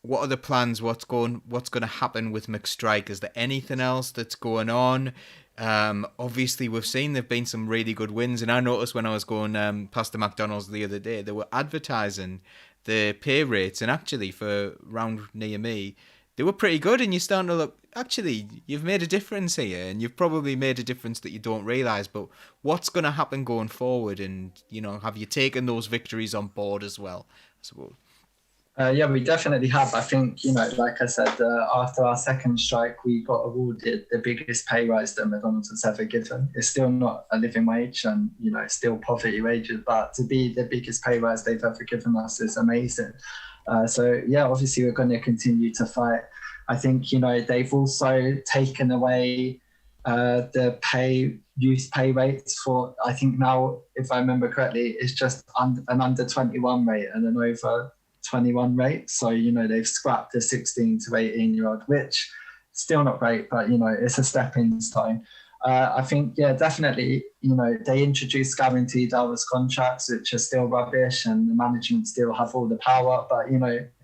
what are the plans? What's going to happen with McStrike? Is there anything else that's going on? Obviously we've seen there've been some really good wins, and I noticed when I was going past the McDonald's the other day, they were advertising the pay rates, and actually for round near me, they were pretty good, and you're starting to look, actually, you've made a difference here, and you've probably made a difference that you don't realise, but what's going to happen going forward? And, have you taken those victories on board as well, I suppose? Yeah, we definitely have. I think, like I said, after our second strike, we got awarded the biggest pay rise that McDonald's has ever given. It's still not a living wage and, still poverty wages, but to be the biggest pay rise they've ever given us is amazing. So, yeah, obviously we're going to continue to fight. I think, they've also taken away the youth pay rates for, I think now, if I remember correctly, it's just an under 21 rate and an over 21 rate. So, they've scrapped the 16 to 18-year-old, which still not great, but, it's a stepping stone. I think, yeah, definitely, they introduced guaranteed hours contracts, which are still rubbish, and the management still have all the power, but,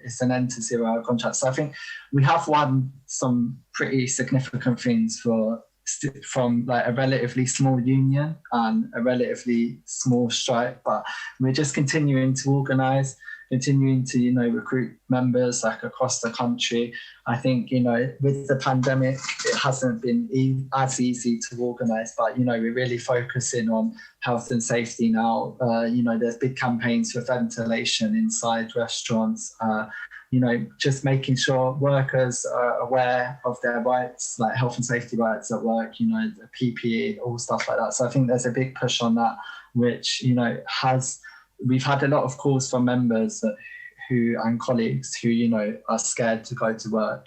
it's an end to 0 hour contracts. So I think we have won some pretty significant things from like a relatively small union and a relatively small strike, but we're just continuing to organise, continuing to, recruit members like across the country. I think, with the pandemic, it hasn't been as easy to organise, but, we're really focusing on health and safety now. There's big campaigns for ventilation inside restaurants, just making sure workers are aware of their rights, like health and safety rights at work, the PPE, all stuff like that. So I think there's a big push on that, which, we've had a lot of calls from members and colleagues who, are scared to go to work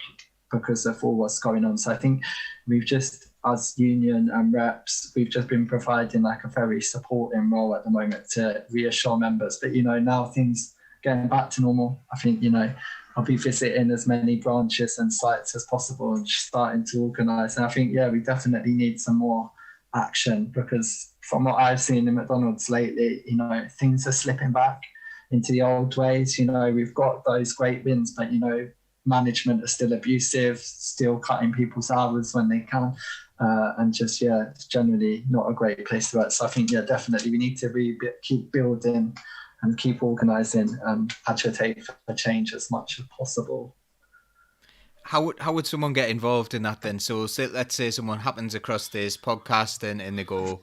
because of all what's going on. So I think we've just, as union and reps, we've just been providing like a very supporting role at the moment to reassure members. But, now things getting back to normal. I think, I'll be visiting as many branches and sites as possible and starting to organise. And I think, yeah, we definitely need some more action, because from what I've seen in McDonald's lately, things are slipping back into the old ways. We've got those great wins, but, management are still abusive, still cutting people's hours when they can. And just, yeah, it's generally not a great place to work. So I think, yeah, definitely we need to keep building and keep organising and agitate for change as much as possible. How would someone get involved in that then? So let's say someone happens across this podcast and they go,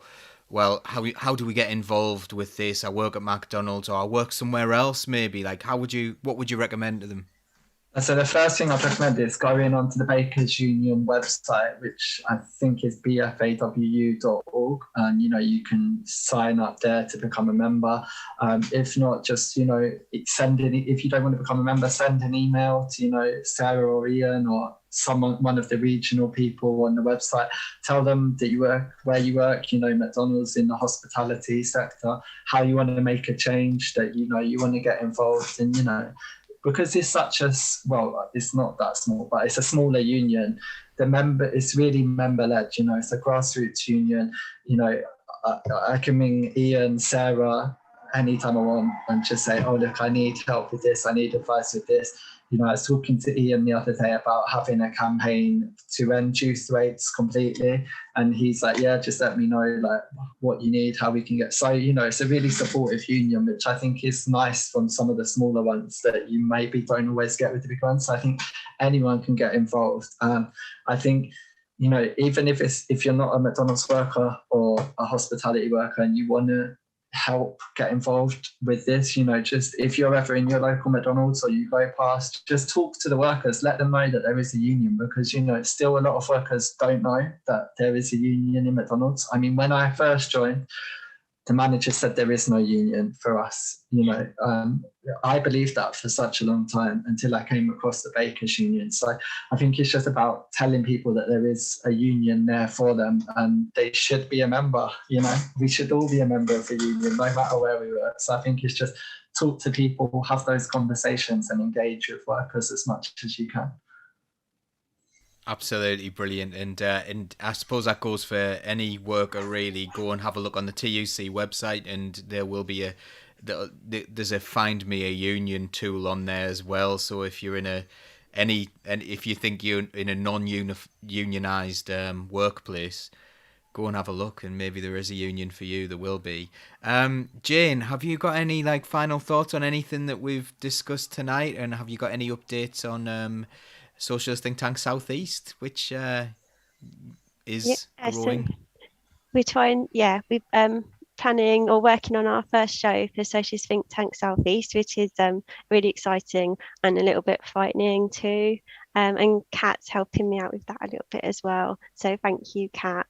well, how do we get involved with this? I work at McDonald's, or I work somewhere else maybe. Like, what would you recommend to them? So the first thing I'd recommend is going onto the Bakers Union website, which I think is bfawu.org, and you can sign up there to become a member. If not, just if you don't want to become a member, send an email to Sarah or Ian or one of the regional people on the website. Tell them that you work where you work, McDonald's in the hospitality sector, how you want to make a change, that you want to get involved, and because it's it's not that small, but it's a smaller union. It's really member-led. It's a grassroots union. I can ring Ian, Sarah, anytime I want, and just say, "Oh, look, I need help with this. I need advice with this." I was talking to Ian the other day about having a campaign to end juice rates completely, and he's like, "Yeah, just let me know what you need, how we can get." So it's a really supportive union, which I think is nice from some of the smaller ones that you maybe don't always get with the big ones. So I think anyone can get involved. I think even if you're not a McDonald's worker or a hospitality worker and you want to help get involved with this, just if you're ever in your local McDonald's or you go past, just talk to the workers, let them know that there is a union, because still a lot of workers don't know that there is a union in McDonald's. I mean, when I first joined, the manager said there is no union for us. I believed that for such a long time until I came across the Bakers Union. So I think it's just about telling people that there is a union there for them and they should be a member. We should all be a member of the union, no matter where we work. So I think it's just talk to people, have those conversations and engage with workers as much as you can. Absolutely brilliant, and I suppose that goes for any worker really. Go and have a look on the TUC website, and there will be there's a Find Me a Union tool on there as well. So if you're in if you think you're in a non-unionized workplace, go and have a look, and maybe there is a union for you. There will be. Jane, have you got any final thoughts on anything that we've discussed tonight, and have you got any updates on Socialist Think Tank Southeast, which is growing? So we're trying, we're planning or working on our first show for Socialist Think Tank Southeast, which is really exciting and a little bit frightening too. And Kat's helping me out with that a little bit as well. So thank you, Kat.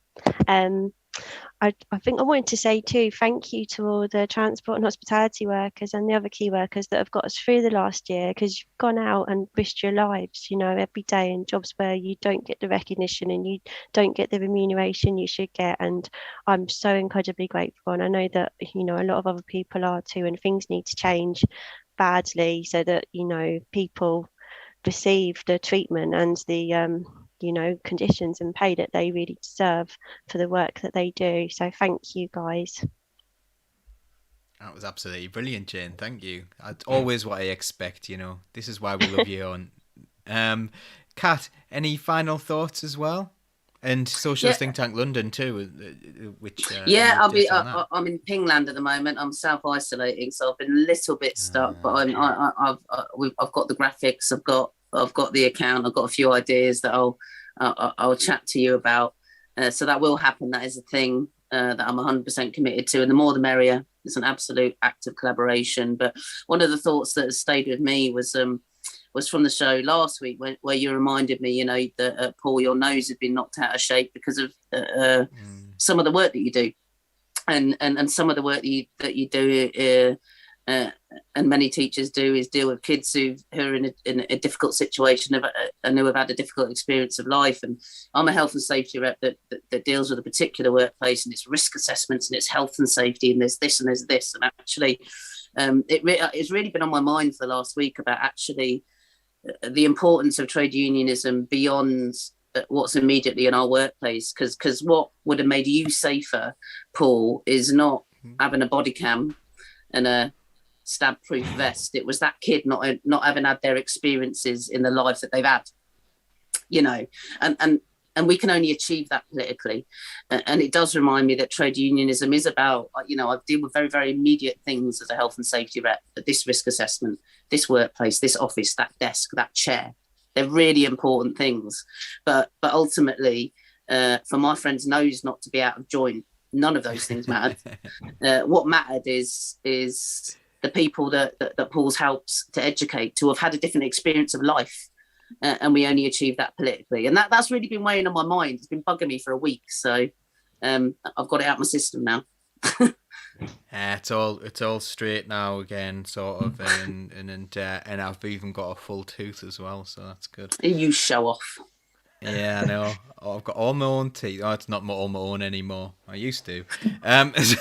I think I wanted to say too, thank you to all the transport and hospitality workers and the other key workers that have got us through the last year, because you've gone out and risked your lives, every day in jobs where you don't get the recognition and you don't get the remuneration you should get. And I'm so incredibly grateful. And I know that, a lot of other people are too, and things need to change badly so that, people receive the treatment and the conditions and pay that they really deserve for the work that they do. So thank you, guys. That was absolutely brilliant, Jane. Thank you. That's always what I expect, This is why we love you on. Kat, any final thoughts as well? And Socialist Think Tank London too, which I'm in Pingland at the moment. I'm self-isolating, so I've been a little bit stuck. But I've got the graphics. I've got the account. I've got a few ideas that I'll chat to you about. So that will happen. That is a thing that I'm 100% committed to, and the more the merrier. It's an absolute act of collaboration. But one of the thoughts that has stayed with me was from the show last week, where you reminded me, that Paul, your nose had been knocked out of shape because of some of the work that you do, and some of the work that you do. And many teachers do is deal with kids who are in a difficult situation and who have had a difficult experience of life. And I'm a health and safety rep that deals with a particular workplace and its risk assessments and its health and safety, and there's this and there's this. And actually, it's really been on my mind for the last week about actually the importance of trade unionism beyond what's immediately in our workplace. Because what would have made you safer, Paul, is not having a body cam and a stab-proof vest. It was that kid not having had their experiences in the life that they've had, and we can only achieve that politically. And it does remind me that trade unionism is about, I deal with very, very immediate things as a health and safety rep, but this risk assessment, this workplace, this office, that desk, that chair, they're really important things. But ultimately, for my friend's nose not to be out of joint, none of those things mattered. What mattered is the people that Paul's helps to educate to have had a different experience of life. And we only achieve that politically. And that's really been weighing on my mind. It's been bugging me for a week. So I've got it out of my system now. It's all straight now again, sort of, and I've even got a full tooth as well, so that's good. You show off. Yeah, I know. Oh, I've got all my own teeth. Oh, it's not all my own anymore. I used to. Thanks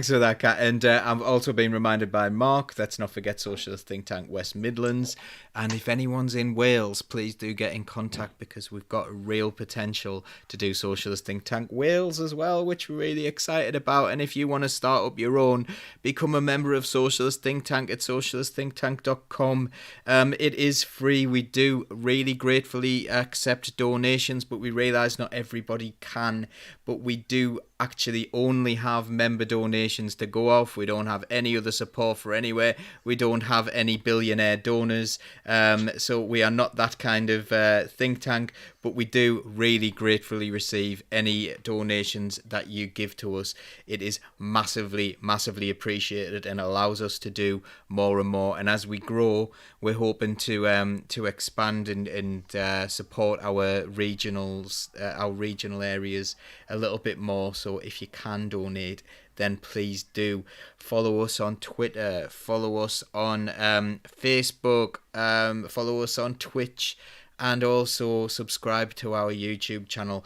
for that, Kat. And I've also been reminded by Mark, let's not forget Socialist Think Tank West Midlands. And if anyone's in Wales, please do get in contact, because we've got real potential to do Socialist Think Tank Wales as well, which we're really excited about. And if you want to start up your own, become a member of Socialist Think Tank at socialistthinktank.com. It is free. We do really gratefully accept donations, but we realise not everybody can. But we do actually only have member donations to go off. We don't have any other support for anywhere. We don't have any billionaire donors. So we are not that kind of think tank, but we do really gratefully receive any donations that you give to us. It is massively, massively appreciated and allows us to do more and more. And as we grow, we're hoping to expand and support our regional areas a little bit more. So if you can donate, then please do follow us on Twitter, follow us on Facebook, follow us on Twitch, and also subscribe to our YouTube channel.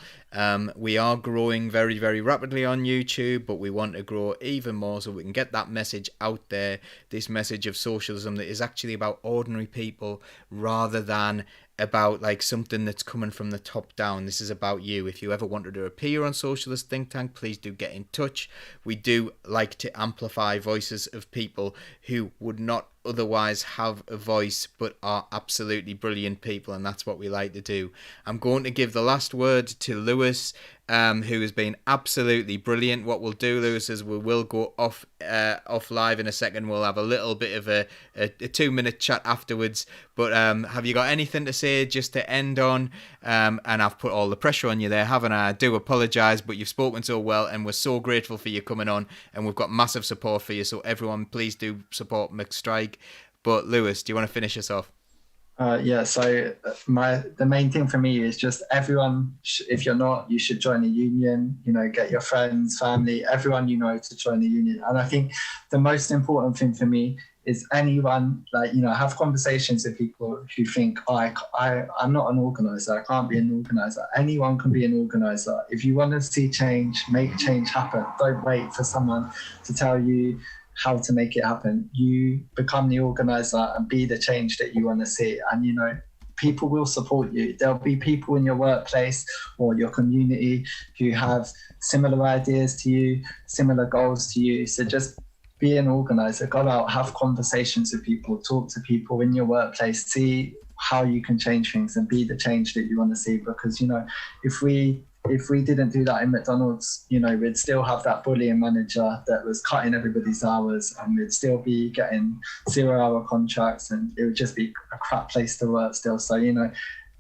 We are growing very, very rapidly on YouTube, but we want to grow even more so we can get that message out there, this message of socialism that is actually about ordinary people rather than about like something that's coming from the top down. This is about you. If you ever wanted to appear on Socialist Think Tank, please do get in touch. We do like to amplify voices of people who would not otherwise have a voice but are absolutely brilliant people, and that's what we like to do. I'm going to give the last word to Lewis, who has been absolutely brilliant. What we'll do, Lewis, is we will go off live in a second. We'll have a little bit of a 2-minute chat afterwards, but have you got anything to say just to end on? And I've put all the pressure on you there, haven't I? I do apologise, but you've spoken so well and we're so grateful for you coming on, and we've got massive support for you, so everyone please do support McStrike. But Lewis, do you want to finish us off? So the main thing for me is just everyone, if you're not, you should join a union, get your friends, family, everyone to join a union. And I think the most important thing for me is anyone, have conversations with people who think, I'm not an organizer, I can't be an organizer. Anyone can be an organizer. If you want to see change, make change happen. Don't wait for someone to tell you how to make it happen. You become the organizer and be the change that you want to see. And, people will support you. There'll be people in your workplace or your community who have similar ideas to you, similar goals to you. So just be an organizer, go out, have conversations with people, talk to people in your workplace, see how you can change things and be the change that you want to see. Because, if we didn't do that in McDonald's, we'd still have that bullying manager that was cutting everybody's hours, and we'd still be getting 0-hour contracts, and it would just be a crap place to work still. So,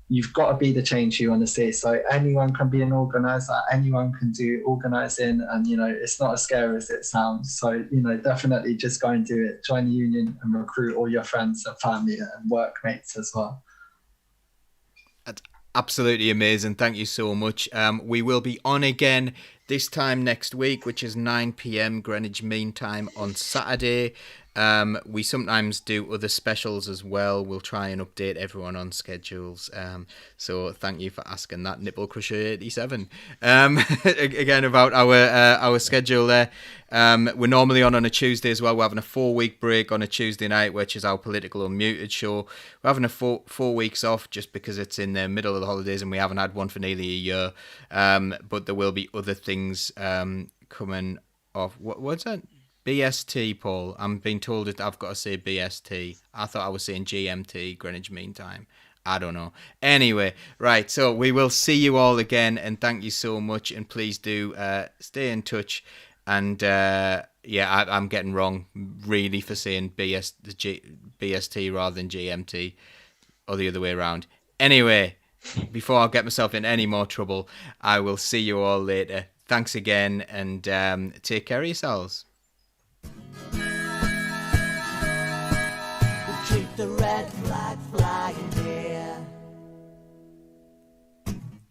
you've got to be the change you want to see. So anyone can be an organizer, anyone can do organizing, and, it's not as scary as it sounds. So, definitely just go and do it. Join the union and recruit all your friends and family and workmates as well. Absolutely amazing. Thank you so much. We will be on again this time next week, which is 9 p.m. Greenwich Mean Time on Saturday. We sometimes do other specials as well. We'll try and update everyone on schedules. So thank you for asking that, Nipple Crusher 87. Again, about our schedule there. We're normally on a Tuesday as well. We're having a 4-week break on a Tuesday night, which is our Political Unmuted show. We're having a 4 weeks off just because it's in the middle of the holidays and we haven't had one for nearly a year. But there will be other things coming off. What's that? BST, Paul. I'm being told that I've got to say BST. I thought I was saying GMT, Greenwich Mean Time. I don't know. Anyway, right, so we will see you all again, and thank you so much, and please do stay in touch. And I'm getting wrong really for saying BST rather than GMT, or the other way around. Anyway, before I get myself in any more trouble, I will see you all later. Thanks again, and take care of yourselves. the red flag flying.